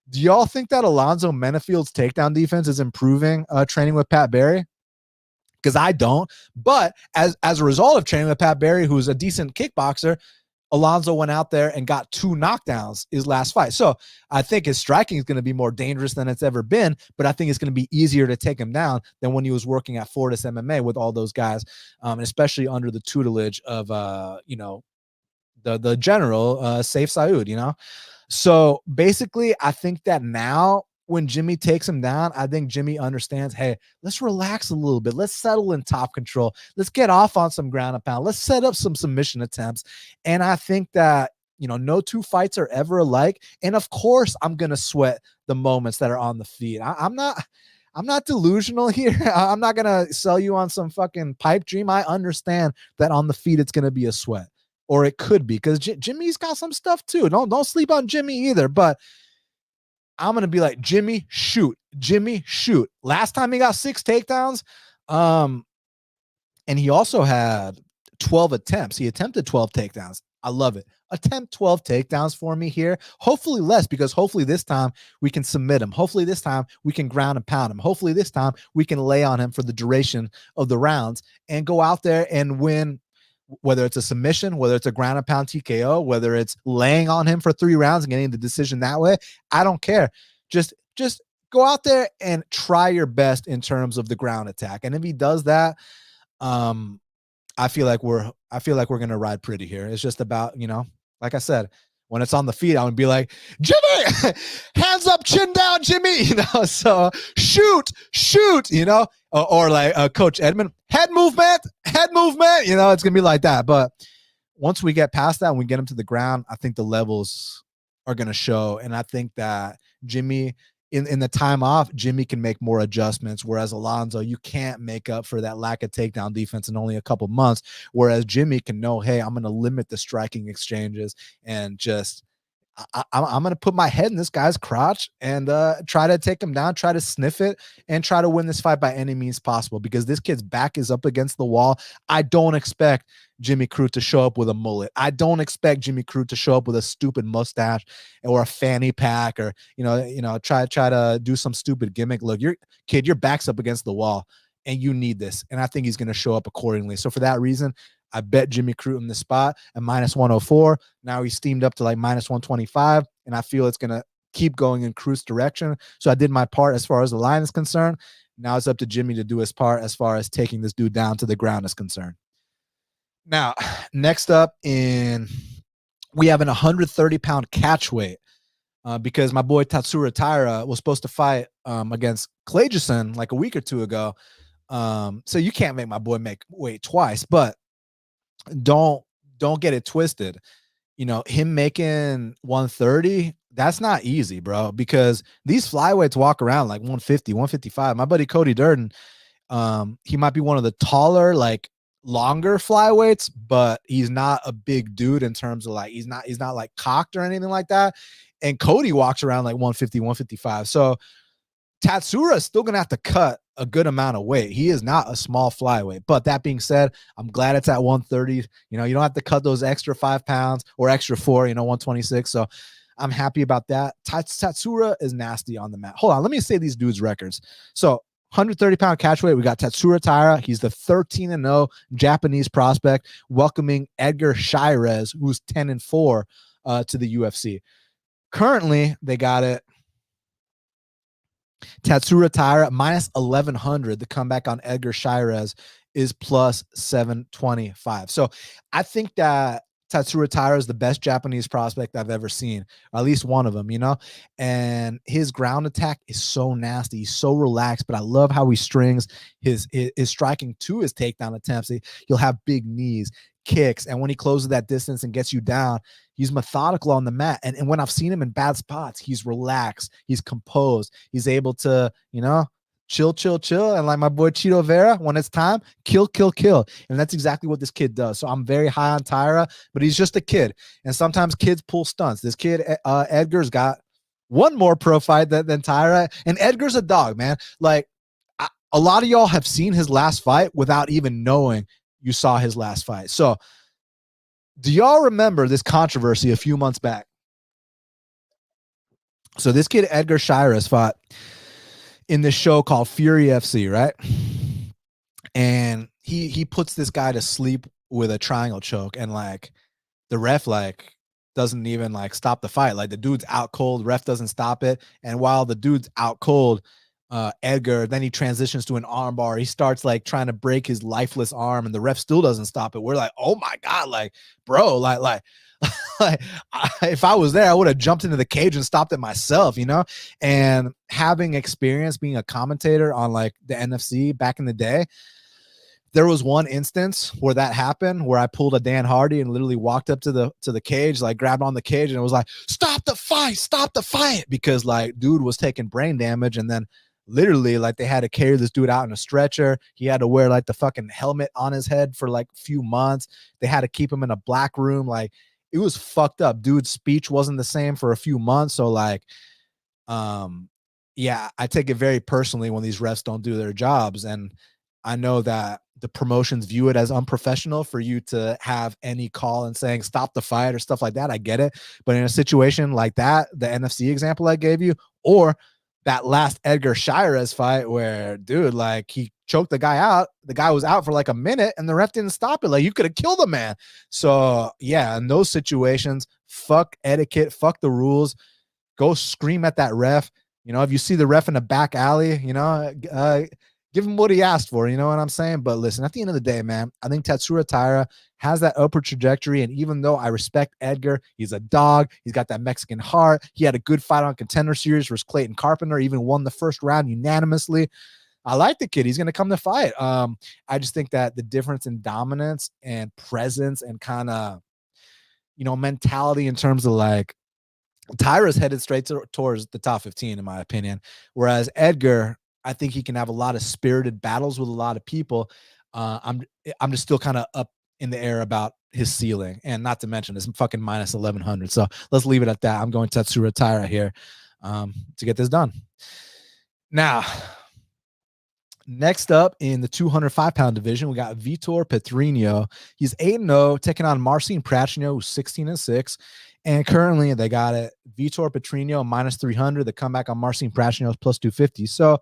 Do y'all think that Alonzo Menifield's takedown defense is improving training with Pat Barry? Because I don't. But as a result of training with Pat Barry, who's a decent kickboxer, Alonzo went out there and got 2 knockdowns his last fight. So I think his striking is going to be more dangerous than it's ever been, but I think it's going to be easier to take him down than when he was working at Fortis MMA with all those guys, especially under the tutelage of, the general, Saif Saud, you know? So basically, I think that now when Jimmy takes him down, I think Jimmy understands, hey, let's relax a little bit. Let's settle in top control. Let's get off on some ground and pound. Let's set up some submission attempts. And I think that, you know, no 2 fights are ever alike. And of course, I'm going to sweat the moments that are on the feet. I'm not delusional here. I'm not going to sell you on some fucking pipe dream. I understand that on the feet, it's going to be a sweat, or it could be because Jimmy's got some stuff too. Don't sleep on Jimmy either. But I'm going to be like, Jimmy, shoot. Jimmy, shoot. Last time he got 6 takedowns. And he also had 12 attempts. He attempted 12 takedowns. I love it. Attempt 12 takedowns for me here. Hopefully less, because hopefully this time we can submit him. Hopefully this time we can ground and pound him. Hopefully this time we can lay on him for the duration of the rounds and go out there and win, whether it's a submission, whether it's a ground and pound TKO, whether it's laying on him for 3 rounds and getting the decision that way. I don't care. Just go out there and try your best in terms of the ground attack. And if he does that, I feel like we're going to ride pretty here. It's just about, you know, like I said, when it's on the feet, I'm gonna be like, Jimmy, hands up, chin down, Jimmy, you know, so shoot, you know, or like Coach Edmond, head movement, you know, it's gonna be like that. But once we get past that and we get him to the ground, I think the levels are gonna show. And I think that Jimmy, in the time off, Jimmy can make more adjustments, whereas Alonzo, you can't make up for that lack of takedown defense in only a couple months, whereas Jimmy can know, hey, I'm going to limit the striking exchanges and just I'm going to put my head in this guy's crotch and try to take him down, try to sniff it, and try to win this fight by any means possible, because this kid's back is up against the wall. I don't expect Jimmy Crute to show up with a mullet. I don't expect Jimmy Crute to show up with a stupid mustache or a fanny pack, or try to do some stupid gimmick. Look, your back's up against the wall and you need this. And I think he's going to show up accordingly. So for that reason, I bet Jimmy Crute in the spot at -104. Now he's steamed up to like -125, and I feel it's going to keep going in Crute's direction. So I did my part as far as the line is concerned. Now it's up to Jimmy to do his part as far as taking this dude down to the ground is concerned. Now, next up we have an 130-pound catch weight because my boy Tatsura Taira was supposed to fight against Klageson like a week or 2 ago. So you can't make my boy make weight twice, but don't get it twisted. You know, him making 130, that's not easy, bro, because these flyweights walk around like 150, 155. My buddy Cody Durden, he might be one of the taller, like longer flyweights, but he's not a big dude in terms of like he's not like cocked or anything like that. And Cody walks around like 150, 155. So Tatsura is still gonna have to cut a good amount of weight. He is not a small flyweight. But that being said, I'm glad it's at 130. You know, you don't have to cut those extra 5 pounds or extra 4, 126. So I'm happy about that. Tatsura is nasty on the mat. Hold on, let me say these dudes' records. So 130-pound catch weight, we got Tatsura Taira. He's the 13-0 Japanese prospect, welcoming Edgar Chairez, who's 10-4 to the UFC. Currently, they got it. Tatsura Taira minus 1100. The comeback on Edgar Chairez is plus 725. So I think that Tatsura Taira is the best Japanese prospect I've ever seen, or at least one of them, and his ground attack is so nasty. He's so relaxed, but I love how he strings his striking to his takedown attempts. He'll have big knees, kicks, and when he closes that distance and gets you down, he's methodical on the mat. And when I've seen him in bad spots, he's relaxed, he's composed, he's able to, chill. And like my boy Chito Vera, when it's time, kill. And that's exactly what this kid does. So I'm very high on Taira, but he's just a kid. And sometimes kids pull stunts. This kid, Edgar's got one more pro fight than Taira. And Edgar's a dog, man. Like a lot of y'all have seen his last fight without even knowing you saw his last fight. So do y'all remember this controversy a few months back? So this kid, Edgar Chairez, fought in this show called Fury FC, right? And he puts this guy to sleep with a triangle choke, and like the ref doesn't even stop the fight. Like the dude's out cold, ref doesn't stop it. And while the dude's out cold, Edgar, then he transitions to an arm bar. He starts trying to break his lifeless arm, and the ref still doesn't stop it. We're like, oh my God, bro, if I was there, I would have jumped into the cage and stopped it myself, and having experience being a commentator on the NFC back in the day, there was one instance where that happened where I pulled a Dan Hardy and literally walked up to the cage, grabbed on the cage, and it was like, stop the fight, because dude was taking brain damage. And then literally they had to carry this dude out in a stretcher. He had to wear the fucking helmet on his head for a few months. They had to keep him in a black room. It was fucked up. Dude's speech wasn't the same for a few months. So yeah, I take it very personally when these refs don't do their jobs. And I know that the promotions view it as unprofessional for you to have any call and saying stop the fight or stuff like that. I get it. But in a situation like that, the NFC example I gave you, or that last Edgar Chairez fight where dude, he choked the guy out. The guy was out for a minute and the ref didn't stop it. You could have killed the man. So yeah, in those situations, fuck etiquette, fuck the rules. Go scream at that ref. If you see the ref in a back alley, give him what he asked for. You know what I'm saying? But listen, at the end of the day, man, I think Tatsura Taira has that upward trajectory. And even though I respect Edgar, he's a dog. He's got that Mexican heart. He had a good fight on Contender Series versus Clayton Carpenter, even won the first round unanimously. I like the kid. He's going to come to fight. I just think that the difference in dominance and presence and kind of, mentality in terms of Taira's headed straight towards the top 15, in my opinion. Whereas Edgar, I think he can have a lot of spirited battles with a lot of people. I'm just still kind of up in the air about his ceiling, and not to mention it's fucking minus 1100. So let's leave it at that. I'm going Tatsura Taira here to get this done. Now, next up in the 205-pound division, we got Vitor Petrino. He's 8-0, taking on Marcin Prachnio, who's 16-6. And currently they got it Vitor Petrino minus 300. The comeback on Marcin Prachnio is plus 250. So,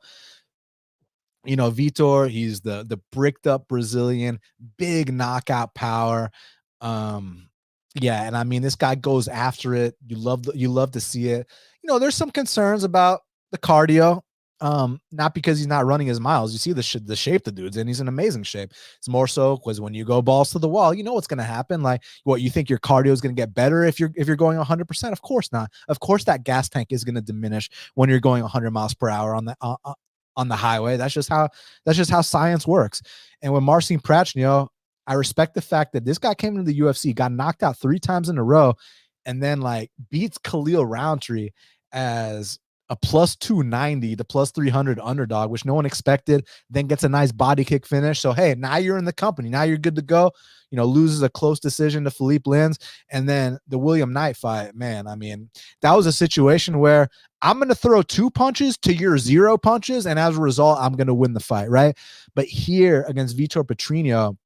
Vitor, he's the bricked up Brazilian, big knockout power. Yeah, and I mean, this guy goes after it. You love to see it. There's some concerns about the cardio. Not because he's not running his miles. You see the shape the dude's in. He's in amazing shape. It's more so because when you go balls to the wall, you know what's going to happen. What, you think your cardio is going to get better if you're going 100%? Of course not. Of course that gas tank is going to diminish when you're going 100 miles per hour on the highway. That's just how science works. And with Marcin Prachnio, I respect the fact that this guy came into the UFC, got knocked out 3 times in a row, and then beats Khalil Roundtree as a plus 290 to plus 300 underdog, which no one expected, then gets a nice body kick finish. So, hey, now you're in the company. Now you're good to go. Loses a close decision to Philippe Lins. And then the William Knight fight, man, I mean, that was a situation where I'm going to throw 2 punches to your 0 punches. And as a result, I'm going to win the fight, right? But here against Vitor Petrino,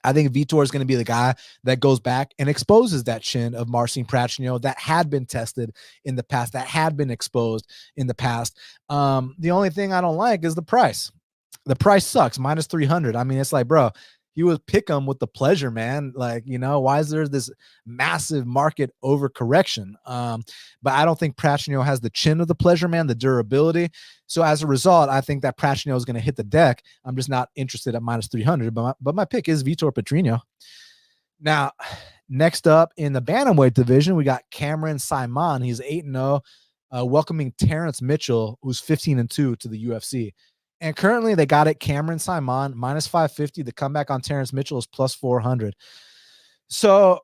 I think Vitor is going to be the guy that goes back and exposes that chin of Marcin Prachnio that had been tested in the past, that had been exposed in the past. The only thing I don't like is the price. The price sucks, minus 300. I mean, it's like, bro, you would pick them with the pleasure, man. Like, why is there this massive market overcorrection? But I don't think Prachnio has the chin of the pleasure, man, the durability. So as a result, I think that Prachnio is going to hit the deck. I'm just not interested at minus 300, but my pick is Vitor Petrino. Now, next up in the bantamweight division, we got Cameron Saaiman. He's 8-0, welcoming Terrence Mitchell, who's 15-2 to the UFC. And currently they got it Cameron Saaiman minus 550. The comeback on Terrence Mitchell is plus 400. So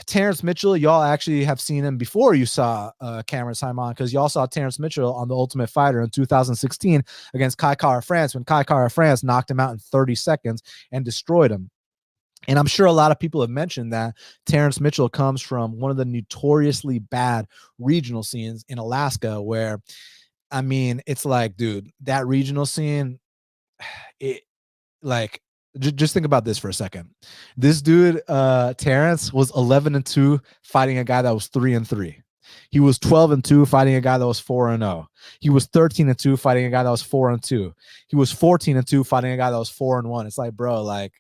Terrence Mitchell, y'all actually have seen him before you saw Cameron Saaiman, because y'all saw Terrence Mitchell on The Ultimate Fighter in 2016 against Kai Kara-France, when Kai Kara-France knocked him out in 30 seconds and destroyed him. And I'm sure a lot of people have mentioned that Terrence Mitchell comes from one of the notoriously bad regional scenes in Alaska, where, I mean, it's like, dude, that regional scene, just think about this for a second. This dude, Terrence, was 11-2 fighting a guy that was 3-3. He was 12-2 fighting a guy that was 4-0. He was 13-2 fighting a guy that was 4-2. He was 14-2 fighting a guy that was 4-1. It's like, bro, like,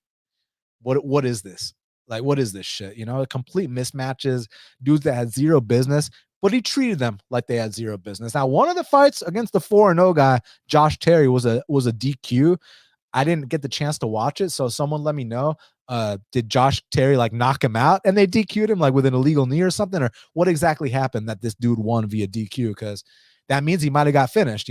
what is this? Like, what is this shit? Complete mismatches, dudes that had zero business, but he treated them like they had zero business. Now, one of the fights against the 4-0 guy, Josh Terry, was a DQ. I didn't get the chance to watch it, so someone let me know. Did Josh Terry knock him out and they DQ'd him with an illegal knee or something, or what exactly happened that this dude won via DQ? Because that means he might have got finished.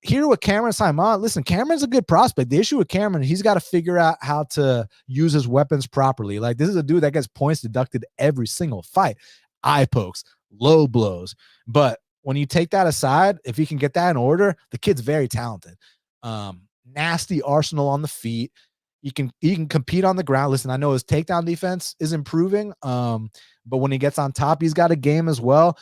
Here with Cameron Saaiman, listen, Cameron's a good prospect. The issue with Cameron, he's got to figure out how to use his weapons properly. Like, this is a dude that gets points deducted every single fight. Eye pokes, low blows. But when you take that aside, if he can get that in order, the kid's very talented. Nasty arsenal on the feet. He can compete on the ground. Listen, I know his takedown defense is improving, but when he gets on top, he's got a game as well.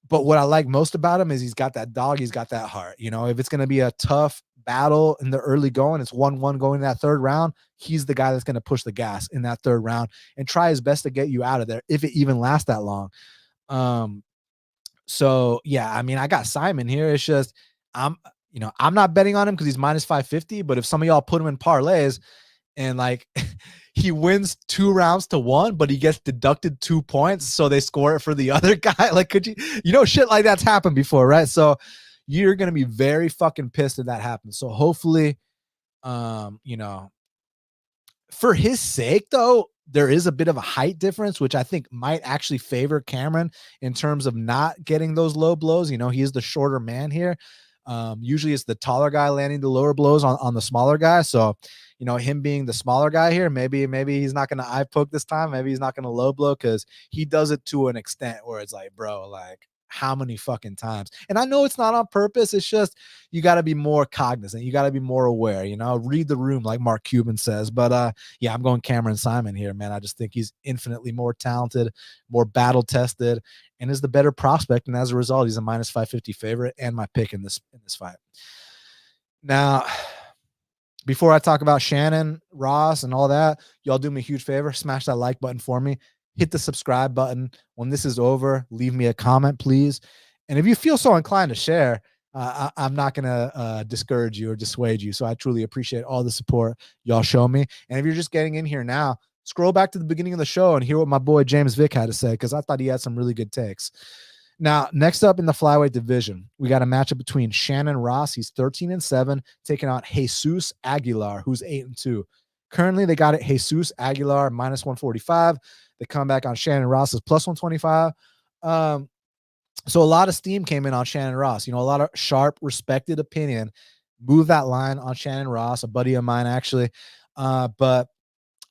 But what I like most about him is he's got that dog. He's got that heart. If it's going to be a tough battle in the early going, it's 1-1 going in that third round, he's the guy that's going to push the gas in that third round and try his best to get you out of there, if it even lasts that long. So yeah, I mean, I got Saaiman here. It's just, I'm not betting on him because he's minus 550, but if some of y'all put him in parlays and he wins 2 rounds to 1, but he gets deducted 2 points, so they score it for the other guy. Could you, shit like that's happened before, right? So you're going to be very fucking pissed if that happens. So hopefully, for his sake though, there is a bit of a height difference, which I think might actually favor Cameron in terms of not getting those low blows. He is the shorter man here. Usually it's the taller guy landing the lower blows on the smaller guy. So, him being the smaller guy here, maybe he's not going to eye poke this time. Maybe he's not going to low blow, because he does it to an extent where it's like, bro, how many fucking times? And I know it's not on purpose. It's just, you got to be more cognizant. You got to be more aware, read the room, like Mark Cuban says. But yeah, I'm going Cameron Saaiman here, man. I just think he's infinitely more talented, more battle tested, and is the better prospect. And as a result, he's a minus 550 favorite and my pick in this fight. Now, before I talk about Shannon, Ross, and all that, y'all do me a huge favor. Smash that like button for me. Hit the subscribe button. When this is over, leave me a comment, please. And if you feel so inclined to share, I'm not going to discourage you or dissuade you. So I truly appreciate all the support y'all show me. And if you're just getting in here now, scroll back to the beginning of the show and hear what my boy James Vick had to say, because I thought he had some really good takes. Now, next up in the flyweight division, we got a matchup between Shannon Ross. He's 13-7, taking on Jesus Aguilar, who's 8-2. Currently, they got it Jesus Aguilar minus 145. The comeback on Shannon Ross is plus 125. So a lot of steam came in on Shannon Ross. A lot of sharp, respected opinion. Move that line on Shannon Ross, a buddy of mine actually. But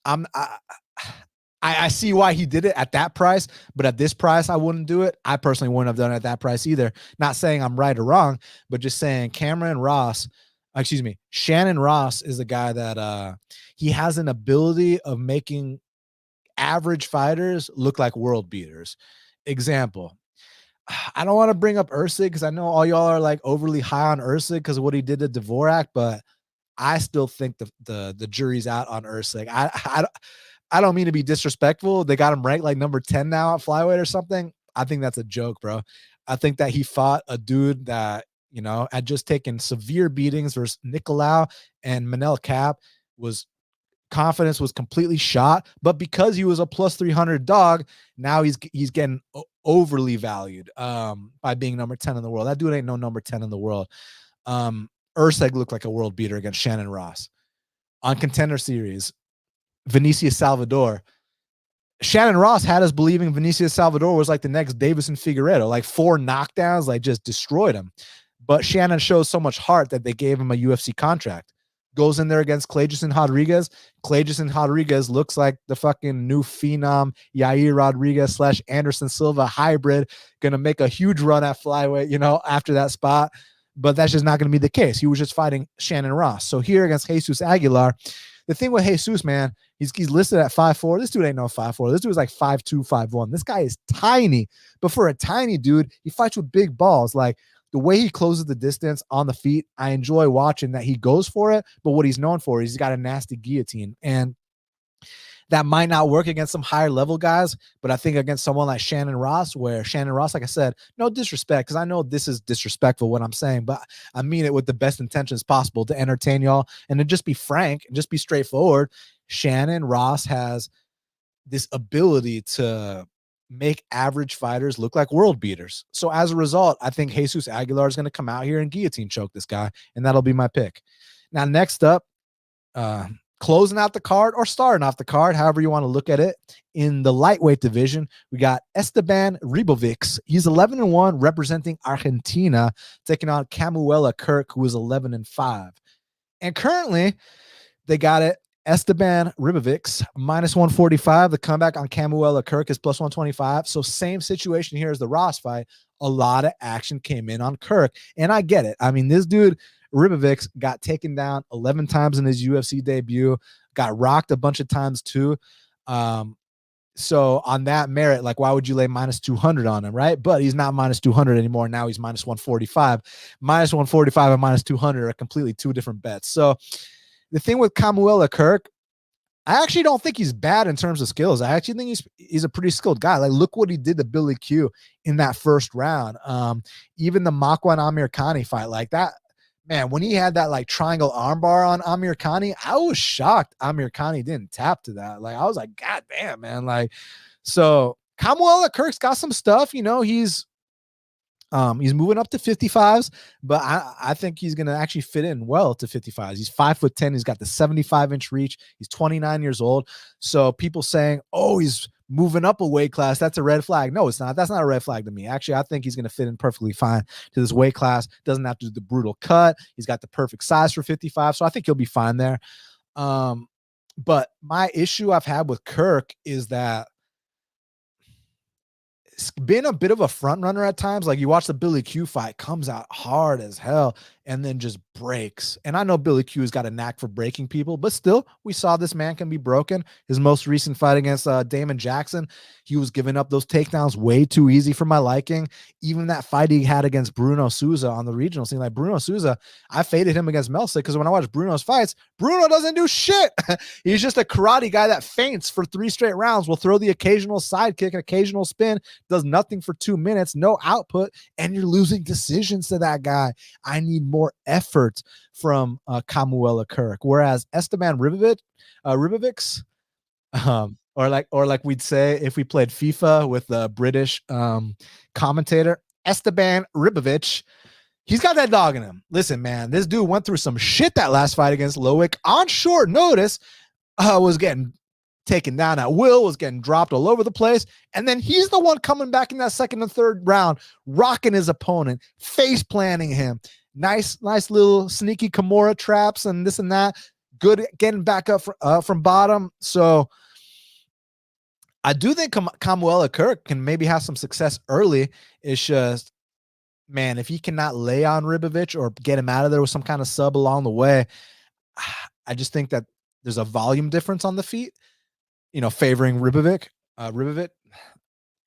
I I see why he did it at that price, but at this price, I wouldn't do it. I personally wouldn't have done it at that price either. Not saying I'm right or wrong, but just saying Shannon Ross is the guy that he has an ability of making average fighters look like world beaters. Example, I don't want to bring up Usyk because I know all y'all are like overly high on Usyk because of what he did to Dvorak, but I still think the jury's out on Usyk. I don't mean to be disrespectful. They got him ranked like number 10 now at flyweight or something. I think that's a joke, bro. I think that he fought a dude that, had just taken severe beatings versus Nickal and Manel Cap. Confidence was completely shot, but because he was a plus 300 dog, now he's getting overly valued by being number 10 in the world. That dude ain't no number 10 in the world. Usyk looked like a world beater against Shannon Ross. On Contender Series, Vinicius Salvador. Shannon Ross had us believing Vinicius Salvador was like the next Davison Figueiredo, like 4 knockdowns, like just destroyed him. But Shannon shows so much heart that they gave him a UFC contract. Goes in there against Cleison Rodriguez. Cleison Rodriguez looks like the fucking new phenom Yair Rodriguez / Anderson Silva hybrid, gonna make a huge run at flyweight, after that spot. But that's just not gonna be the case. He was just fighting Shannon Ross. So here against Jesus Aguilar, the thing with Jesus, man, he's listed at 5'4". This dude ain't no 5'4". This dude is like 5'2", 5'1". This guy is tiny, but for a tiny dude, he fights with big balls. Like the way he closes the distance on the feet, I enjoy watching that he goes for it. But what he's known for is he's got a nasty guillotine, and that might not work against some higher level guys, but I think against someone like Shannon Ross, where Shannon Ross, like I said, no disrespect, because I know this is disrespectful what I'm saying, but I mean it with the best intentions possible to entertain y'all and to just be frank and just be straightforward. Shannon Ross has this ability to make average fighters look like world beaters. So as a result, I think Jesus Aguilar is going to come out here and guillotine choke this guy, and that'll be my pick. Now, next up, closing out the card or starting off the card, however you want to look at it. In the lightweight division, we got Esteban Ribovics. He's 11-1, representing Argentina, taking on Camuela Kirk, who is 11-5. And currently, they got it. Esteban Ribovics, -145. The comeback on Camuela Kirk is +125. So same situation here as the Ross fight. A lot of action came in on Kirk. And I get it. I mean, this dude, Ribovics, got taken down 11 times in his UFC debut, got rocked a bunch of times too. So on that merit, like, why would you lay -200 on him, right? But he's not -200 anymore. Now he's -145. -145 and -200 are completely two different bets. So the thing with Camuela Kirk, I actually don't think he's bad in terms of skills. I actually think he's a pretty skilled guy. Like, look what he did to Billy Q in that first round. Even the Makwan Amir Khani fight, like that, man, when he had that like triangle armbar on Amir Khani, I was shocked Amir Khani didn't tap to that. Like, I was like, God damn, man. Like, so Camuela Kirk's got some stuff, he's moving up to 55s, but I think he's going to actually fit in well to 55s. He's 5'10". He's got the 75-inch reach. He's 29 years old. So people saying, oh, he's moving up a weight class, that's a red flag. No, it's not. That's not a red flag to me. Actually, I think he's going to fit in perfectly fine to this weight class. Doesn't have to do the brutal cut. He's got the perfect size for 55. So I think he'll be fine there. But my issue I've had with Kirk is that been a bit of a front runner at times. Like, you watch the Billy Q fight, comes out hard as hell and then just breaks. And I know Billy Q has got a knack for breaking people, but still, we saw this man can be broken. His most recent fight against Damon Jackson, he was giving up those takedowns way too easy for my liking. Even that fight he had against Bruno Souza on the regional scene, like Bruno Souza, I faded him against Melsick because when I watch Bruno's fights, Bruno doesn't do shit. He's just a karate guy that faints for 3 straight rounds, will throw the occasional side kick, an occasional spin, does nothing for 2 minutes, no output, and you're losing decisions to that guy. I need more effort from Camuela Kirk. Whereas Esteban Ribovics, or like we'd say if we played FIFA with the British commentator, Esteban Ribovic, he's got that dog in him. Listen, man, this dude went through some shit that last fight against Loic on short notice, was getting taken down at will, was getting dropped all over the place. And then he's the one coming back in that second and third round, rocking his opponent, face planting him. Nice little sneaky Kimura traps and this and that. Good getting back up from bottom. So I do think Kamuela Kirk can maybe have some success early. It's just, man, if he cannot lay on Ribovich or get him out of there with some kind of sub along the way, I just think that there's a volume difference on the feet, favoring Ribovich,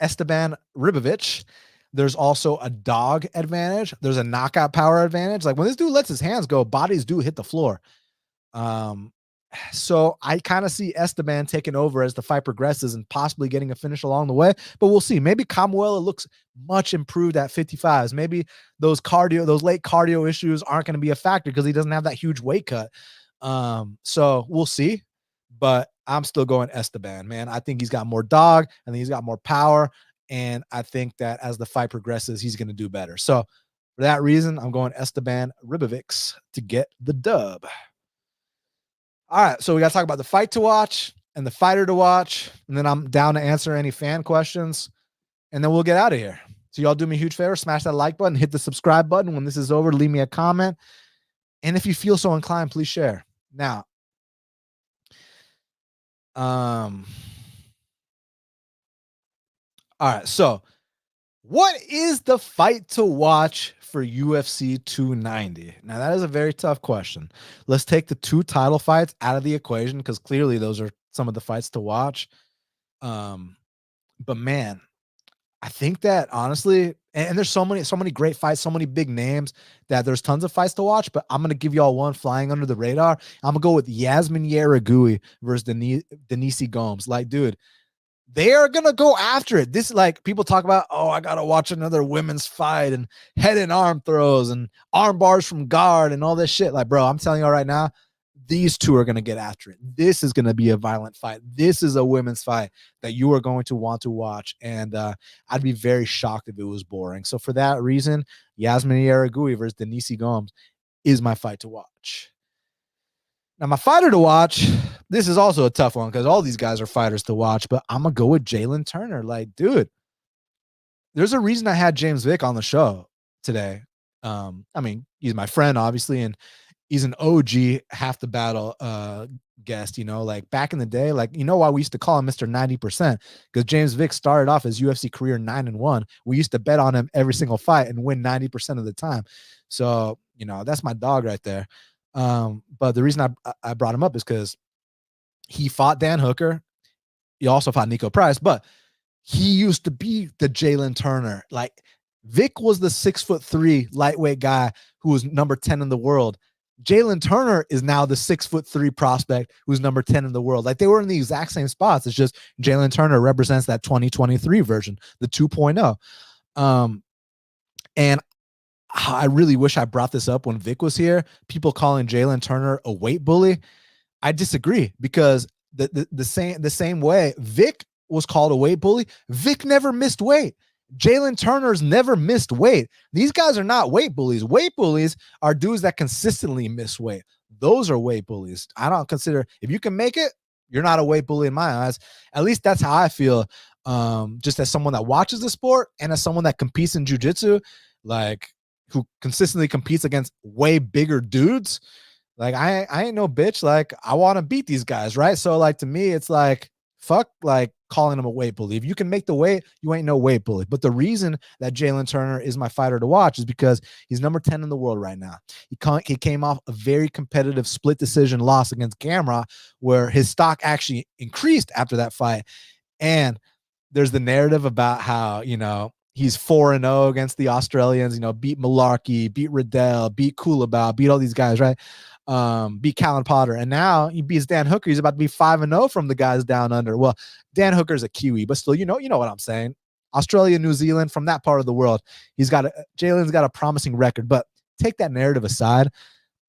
Esteban Ribovich. There's also a dog advantage. There's a knockout power advantage. Like when this dude lets his hands go, bodies do hit the floor. So I kind of see Esteban taking over as the fight progresses and possibly getting a finish along the way, but we'll see. Maybe Kamuela looks much improved at 55s. Maybe those late cardio issues aren't going to be a factor because he doesn't have that huge weight cut. So we'll see, but I'm still going Esteban, man. I think he's got more dog. I think he's got more power. And I think that as the fight progresses, he's going to do better. So for that reason, I'm going Esteban Ribovich to get the dub. All right, so we got to talk about the fight to watch and the fighter to watch, and then I'm down to answer any fan questions, and then we'll get out of here. So y'all do me a huge favor, smash that like button, hit the subscribe button. When this is over, leave me a comment, and if you feel so inclined, please share. Now, all right, so what is the fight to watch for UFC 290? Now, that is a very tough question. Let's take the 2 title fights out of the equation because clearly those are some of the fights to watch. But man, I think that honestly, and there's so many great fights, so many big names that there's tons of fights to watch, but I'm going to give y'all one flying under the radar. I'm going to go with Yasmine Jauregui versus Denise Gomes. Like, dude, they are going to go after it. This, like, people talk about, oh, I got to watch another women's fight and head and arm throws and arm bars from guard and all this shit. Like, bro, I'm telling you right now, these two are going to get after it. This is going to be a violent fight. This is a women's fight that you are going to want to watch. And I'd be very shocked if it was boring. So for that reason, Yasmine Jauregui versus Denise Gomes is my fight to watch. Now, my fighter to watch, this is also a tough one because all these guys are fighters to watch, but I'm going to go with Jalin Turner. Like, dude, there's a reason I had James Vick on the show today. I mean, he's my friend, obviously, and he's an OG half the battle guest, like back in the day, like, why we used to call him Mr. 90%, because James Vick started off his UFC career 9-1. We used to bet on him every single fight and win 90% of the time. So, that's my dog right there. But the reason I brought him up is because he fought Dan Hooker. He also fought Niko Price, but he used to be the Jalin Turner. Like, Vick was the 6'3" lightweight guy who was number 10 in the world. Jalin Turner is now the 6'3" prospect who's number 10 in the world. Like, they were in the exact same spots. It's just Jalin Turner represents that 2023 version, the 2.0. And I really wish I brought this up when Vic was here. People calling Jalin Turner a weight bully. I disagree, because the same way Vic was called a weight bully, Vic never missed weight. Jalin Turner's never missed weight. These guys are not weight bullies. Weight bullies are dudes that consistently miss weight. Those are weight bullies. I don't consider, if you can make it, you're not a weight bully in my eyes. At least that's how I feel. Just as someone that watches the sport and as someone that competes in jiu-jitsu, like, who consistently competes against way bigger dudes. Like, I ain't no bitch. Like, I want to beat these guys, right? So, like, to me, it's like, fuck, like, calling him a weight bully. If you can make the weight, you ain't no weight bully. But the reason that Jalin Turner is my fighter to watch is because he's number 10 in the world right now. He came off a very competitive split decision loss against Gamrot, where his stock actually increased after that fight. And there's the narrative about how, he's 4-0 against the Australians, beat Malarkey, beat Riddell, beat Kulabau, beat all these guys, right? Beat Callan Potter. And now he beats Dan Hooker. He's about to be 5-0 from the guys down under. Well, Dan Hooker's a Kiwi, but still, you know what I'm saying. Australia, New Zealand, from that part of the world. Jalen's got a promising record, but take that narrative aside.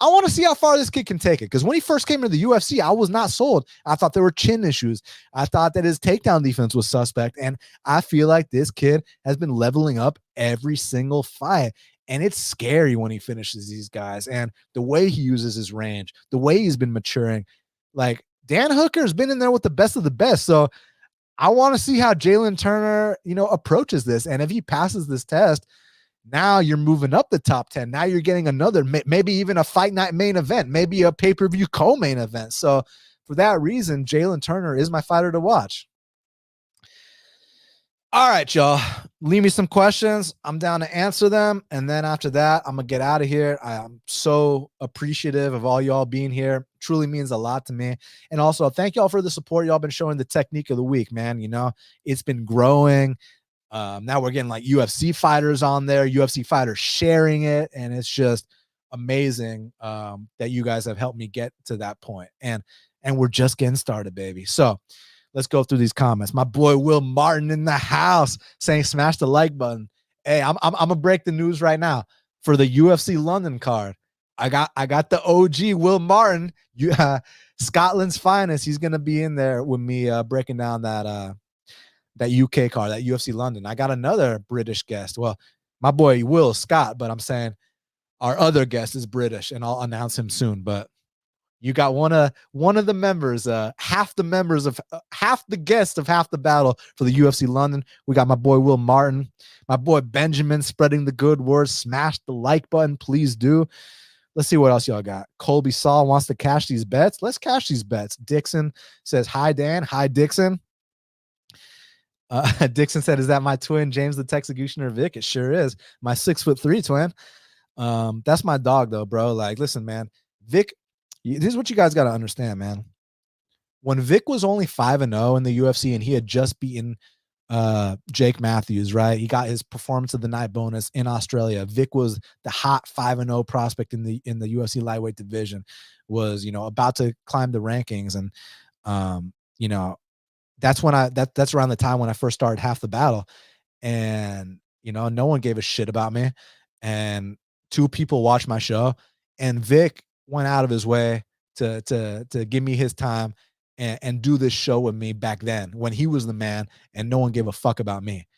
I want to see how far this kid can take it. Because when he first came into the UFC, I was not sold. I thought there were chin issues. I thought that his takedown defense was suspect. And I feel like this kid has been leveling up every single fight. And it's scary when he finishes these guys. And the way he uses his range, the way he's been maturing. Like, Dan Hooker's been in there with the best of the best. So I want to see how Jalin Turner, approaches this. And if he passes this test, now you're moving up the top 10. Now you're getting another, maybe even a fight night main event, maybe a pay-per-view co-main event. So for that reason, Jalin Turner is my fighter to watch. All right, y'all. Leave me some questions. I'm down to answer them. And then after that, I'm going to get out of here. I'm so appreciative of all y'all being here. Truly means a lot to me. And also, thank y'all for the support y'all been showing the technique of the week, man. You know, it's been growing. Now we're getting like UFC fighters on there, UFC fighters sharing it. And it's just amazing that you guys have helped me get to that point. And we're just getting started, baby. So, let's go through these comments. My boy Will Martin in the house saying smash the like button. Hey, I'm gonna break the news right now for the UFC London card. I got the OG Will Martin, Scotland's finest. He's gonna be in there with me breaking down that UK card, that UFC London. I got another British guest. Well, my boy Will Scott, but I'm saying our other guest is British, and I'll announce him soon. But you got one of the members, half the guests of half the battle for the UFC London. We got my boy Will Martin, my boy Benjamin spreading the good word. Smash the like button, please do. Let's see what else y'all got. Colby Saul wants to cash these bets. Let's cash these bets. Dixon says, hi, Dan. Hi, Dixon. Dixon said, is that my twin, James the Texecutioner Vic? It sure is. My 6'3" twin. That's my dog, though, bro. Like, listen, man. Vic, this is what you guys got to understand, man. When Vic was only 5-0 in the UFC and he had just beaten Jake Matthews, right? He got his performance of the night bonus in Australia. Vic was the hot 5-0 prospect in the UFC lightweight division, was, you know, about to climb the rankings. And you know, that's when that's around the time when I first started Half the Battle. And, you know, no one gave a shit about me. And 2 people watched my show, and Vic went out of his way to give me his time and do this show with me back then when he was the man and no one gave a fuck about me.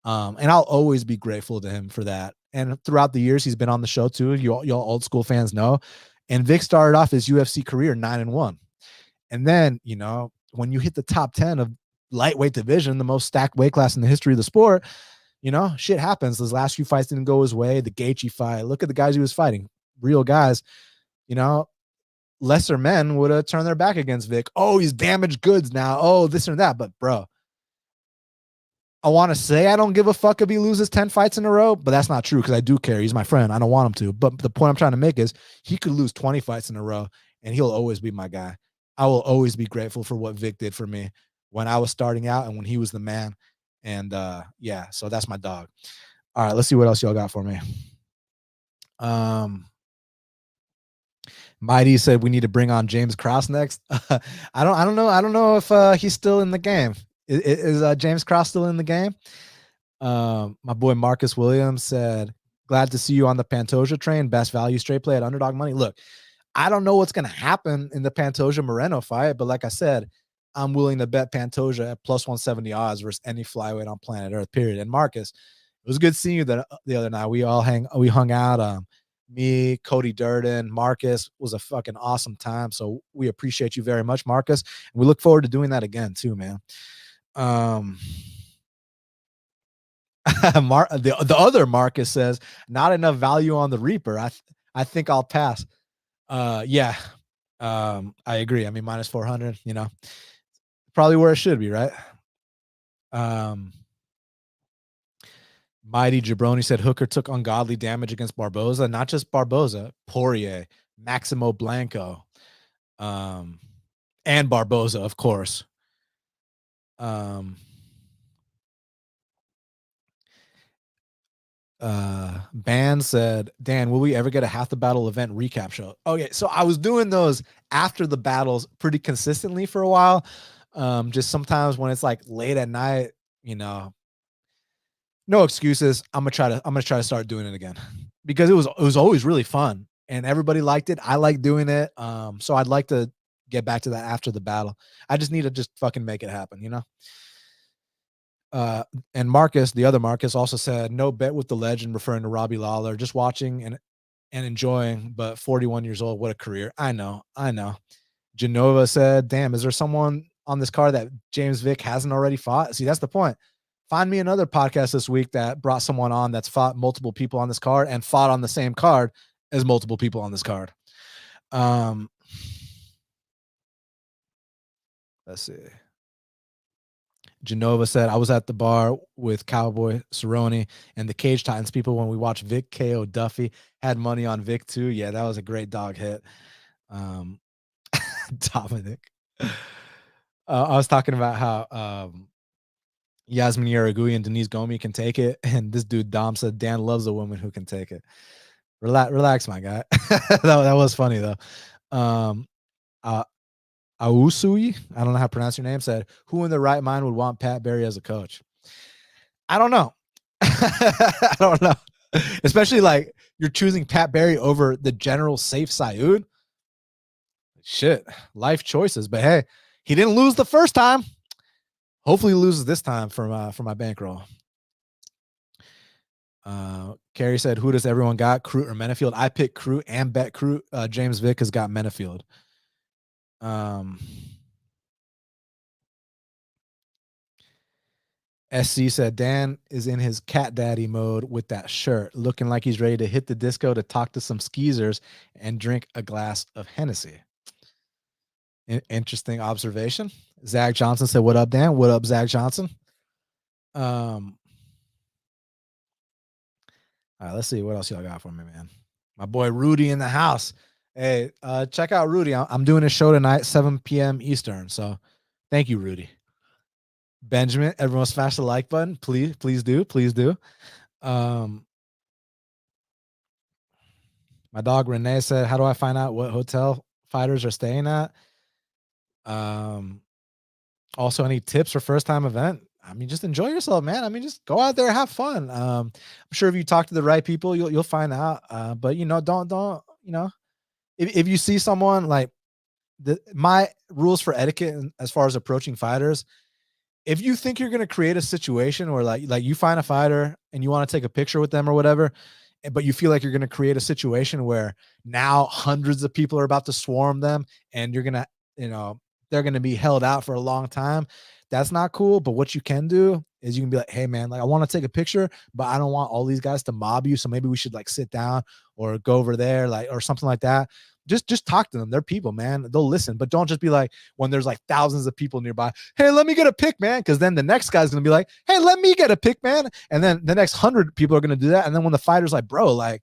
And I'll always be grateful to him for that. And throughout the years, he's been on the show too. Y'all old school fans know. And Vic started off his UFC career 9-1. And then, you know, when you hit the top 10 of lightweight division, the most stacked weight class in the history of the sport, you know, shit happens. Those last few fights didn't go his way. The Gaethje fight, look at the guys he was fighting, real guys. You know, lesser men would have turned their back against Vic. Oh, he's damaged goods now. Oh, this and that. But bro, I want to say I don't give a fuck if he loses 10 fights in a row, but that's not true because I do care. He's my friend. I don't want him to. But the point I'm trying to make is he could lose 20 fights in a row and he'll always be my guy. I will always be grateful for what Vic did for me when I was starting out and when he was the man. And yeah, so that's my dog. All right, let's see what else y'all got for me. Mighty said we need to bring on James Cross next. I don't know if he's still in the game. Is James Cross still in the game? My boy Marcus Williams said, glad to see you on the Pantoja train. Best value straight play at underdog money. Look, I don't know what's going to happen in the Pantoja Moreno fight, but like I said, I'm willing to bet Pantoja at plus 170 odds versus any flyweight on planet Earth, period. And Marcus, it was good seeing you the other night. We hung out. Me, Cody Durden, Marcus, was a fucking awesome time. So we appreciate you very much, Marcus. And we look forward to doing that again too, man. The other Marcus says, not enough value on the Reaper. I think I'll pass. Yeah. I agree. I mean, minus 400, you know, probably where it should be, right? Mighty Jabroni said Hooker took ungodly damage against Barboza. Not just Barboza, Poirier, Maximo Blanco, and Barboza, of course. Ban said, Dan, will we ever get a Half the Battle event recap show? Okay, so I was doing those after the battles pretty consistently for a while. Just sometimes when it's like late at night, you know, no excuses. I'm gonna try to start doing it again because it was always really fun and everybody liked it. I like doing it. So I'd like to get back to that after the battle. I just need to just fucking make it happen, you know? And Marcus, the other Marcus, also said, no bet with the legend, referring to Robbie Lawler, just watching and enjoying, but 41 years old. What a career. I know. Genova said, damn, is there someone on this card that James Vick hasn't already fought? See, that's the point. Find me another podcast this week that brought someone on that's fought multiple people on this card and fought on the same card as multiple people on this card. Let's see. Genova said, I was at the bar with Cowboy Cerrone and the Cage Titans people when we watched Vic KO Duffy. Had money on Vic too. Yeah, that was a great dog hit. Dominic. I was talking about how Yasmine Jauregui and Denise Gomes can take it. And this dude, Dom, said, Dan loves a woman who can take it. Relax, my guy. that was funny, though. Ausui, I don't know how to pronounce your name, said, who in their right mind would want Pat Barry as a coach? I don't know. I don't know. Especially like you're choosing Pat Barry over the general safe Saud. Shit, life choices. But hey, he didn't lose the first time. Hopefully he loses this time for my bankroll. Carrie said, who does everyone got? Crute or Menifield? I picked Crute and bet Crute. James Vick has got Menifield. SC said, Dan is in his cat daddy mode with that shirt, looking like he's ready to hit the disco to talk to some skeezers and drink a glass of Hennessy. Interesting observation. Zach Johnson said, what up, Dan? What up, Zach Johnson? All right, let's see what else y'all got for me, man. My boy Rudy in the house. Hey, check out Rudy. I'm doing a show tonight, 7 p.m. Eastern. So thank you, Rudy. Benjamin, everyone smash the like button. Please do. My dog Renee said, how do I find out what hotel fighters are staying at? Also, any tips for first time event? I mean, just enjoy yourself, man. I mean, just go out there, have fun. I'm sure if you talk to the right people, you'll find out. But don't if you see someone like my rules for etiquette as far as approaching fighters, if you think you're going to create a situation where like you find a fighter and you want to take a picture with them or whatever, but you feel like you're going to create a situation where now hundreds of people are about to swarm them and you're going to, they're going to be held out for a long time. That's not cool. But what you can do is you can be like, hey man, like I want to take a picture, but I don't want all these guys to mob you. So maybe we should like sit down or go over there, like, or something like that. Just talk to them. They're people, man. They'll listen, but don't just be like when there's like thousands of people nearby, hey, let me get a pic, man. Because then the next guy's gonna be like, hey, let me get a pic, man. And then the next 100 people are gonna do that. And then when the fighter's like, bro, like,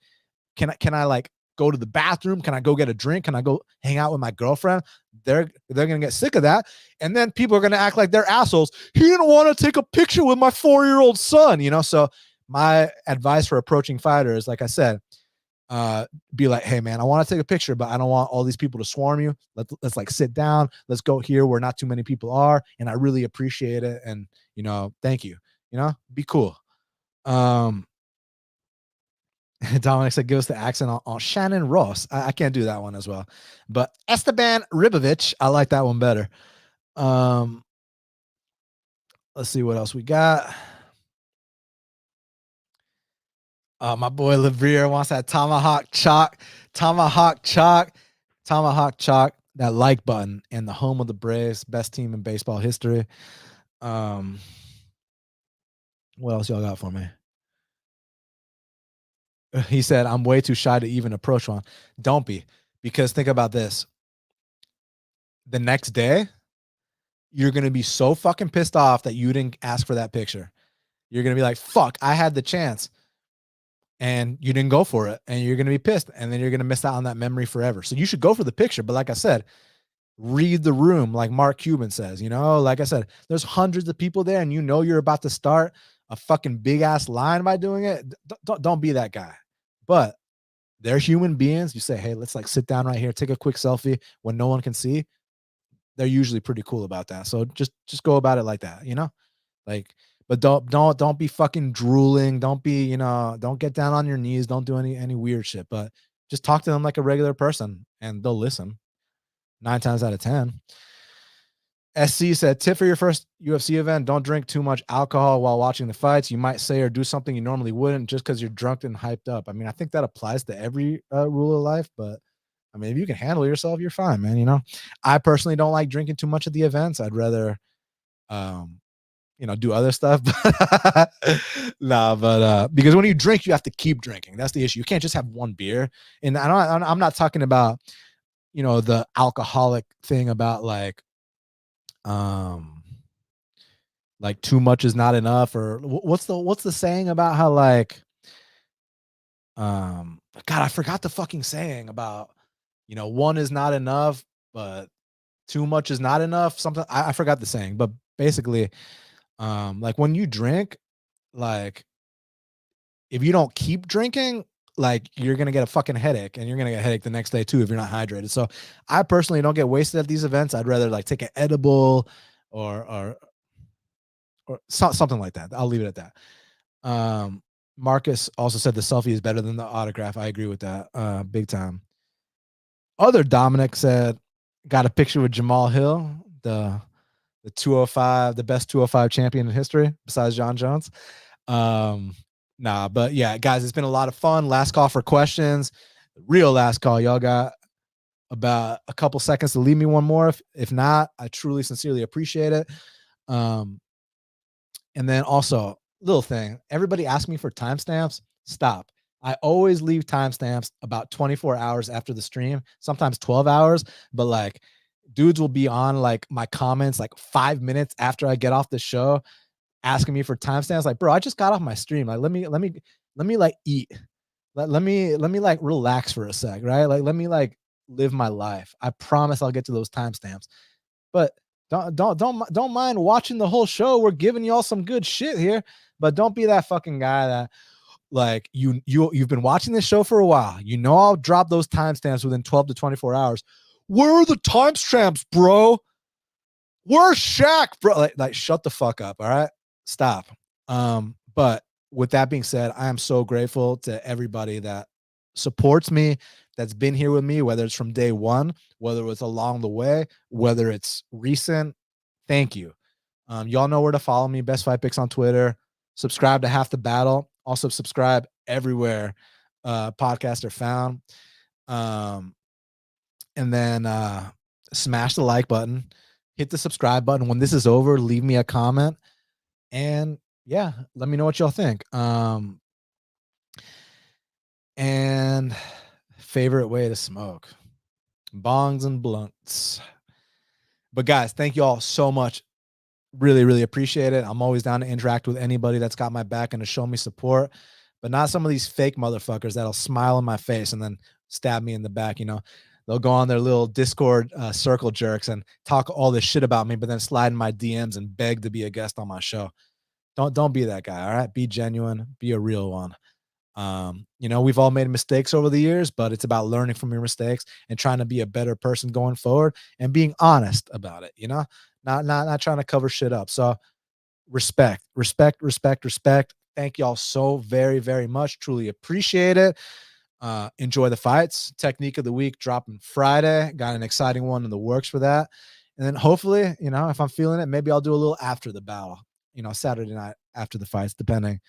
can I like go to the bathroom? Can I go get a drink? Can I go hang out with my girlfriend? They're gonna get sick of that. And then people are gonna act like they're assholes. He didn't want to take a picture with my 4-year-old son, So my advice for approaching fighters, like I said, be like, hey man, I want to take a picture, but I don't want all these people to swarm you. Let's like sit down. Let's go here where not too many people are. And I really appreciate it. And, thank you, be cool. Dominic said, give us the accent on Shannon Ross. I can't do that one as well, but Esteban Ribovich, I like that one better. Let's see what else we got. My boy Lavrier wants that tomahawk chalk, that like button, and the home of the Braves, best team in baseball history. What else y'all got for me? He said, I'm way too shy to even approach one. Don't be, because think about this. The next day, you're going to be so fucking pissed off that you didn't ask for that picture. You're going to be like, fuck, I had the chance. And you didn't go for it, and you're going to be pissed, and then you're going to miss out on that memory forever. So you should go for the picture. But like I said, read the room, like Mark Cuban says, like I said, there's hundreds of people there and you're about to start a fucking big ass line by doing it. Don't be that guy. But they're human beings. You say, hey, let's like sit down right here, take a quick selfie when no one can see. They're usually pretty cool about that. So just go about it like that, like, but don't be fucking drooling. Don't be, don't get down on your knees. Don't do any weird shit, but just talk to them like a regular person and they'll listen 9 times out of 10. SC said, tip for your first UFC event, don't drink too much alcohol while watching the fights. You might say or do something you normally wouldn't just because you're drunk and hyped up. I mean, I think that applies to every rule of life, but I mean, if you can handle yourself, you're fine, man. I personally don't like drinking too much at the events. I'd rather do other stuff. But because when you drink, you have to keep drinking. That's the issue. You can't just have one beer. And I'm not talking about, the alcoholic thing about like, like too much is not enough, or what's the saying about how like God, I forgot the fucking saying about, you know, one is not enough, but too much is not enough. Something I forgot the saying, but basically, like when you drink, like if you don't keep drinking, like you're gonna get a fucking headache, and you're gonna get a headache the next day too if you're not hydrated. So I personally don't get wasted at these events. I'd rather like take an edible or something like that. I'll leave it at that. Marcus also said the selfie is better than the autograph. I agree with that. Big time. Other Dominic said, got a picture with Jamal Hill, the 205, the best 205 champion in history besides John Jones. Nah, but yeah, guys, it's been a lot of fun. Last call for questions. Real last call. Y'all got about a couple seconds to leave me one more. If not, I truly, sincerely appreciate it. And then also, little thing, everybody ask me for timestamps. Stop. I always leave timestamps about 24 hours after the stream, sometimes 12 hours, but like dudes will be on like my comments like 5 minutes after I get off the show asking me for timestamps. Like, bro, I just got off my stream. Like, let me like eat. Let me like relax for a sec, right? Like, let me like live my life. I promise I'll get to those timestamps. But don't mind watching the whole show. We're giving y'all some good shit here, but don't be that fucking guy that like you've been watching this show for a while. You know I'll drop those timestamps within 12 to 24 hours. Where are the timestamps, bro? Where's Shaq, bro? Like shut the fuck up, all right? Stop. But with that being said, I am so grateful to everybody that supports me, that's been here with me, whether it's from day one, whether it's along the way, whether it's recent. Thank you. Y'all know where to follow me. Best Fight Picks on Twitter. Subscribe to Half the Battle. Also subscribe everywhere podcasts are found. And then smash the like button. Hit the subscribe button. When this is over, leave me a comment. And yeah, let me know what y'all think. And favorite way to smoke. Bongs and blunts. But guys, thank you all so much. Really, really appreciate it. I'm always down to interact with anybody that's got my back and to show me support, but not some of these fake motherfuckers that'll smile in my face and then stab me in the back. You know, they'll go on their little Discord circle jerks and talk all this shit about me, but then slide in my DMs and beg to be a guest on my show. Don't be that guy. All right. Be genuine, be a real one. You know, we've all made mistakes over the years, but it's about learning from your mistakes and trying to be a better person going forward and being honest about it, you know, not trying to cover shit up. So respect. Thank y'all so very, very much. Truly appreciate it. Enjoy the fights. Technique of the week dropping Friday. Got an exciting one in the works for that. And then hopefully, you know, if I'm feeling it, maybe I'll do a little after the battle, you know, Saturday night after the fights, depending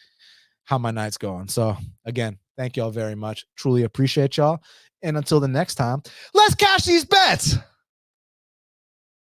how my night's going. So again, thank y'all very much. Truly appreciate y'all. And until the next time, let's cash these bets.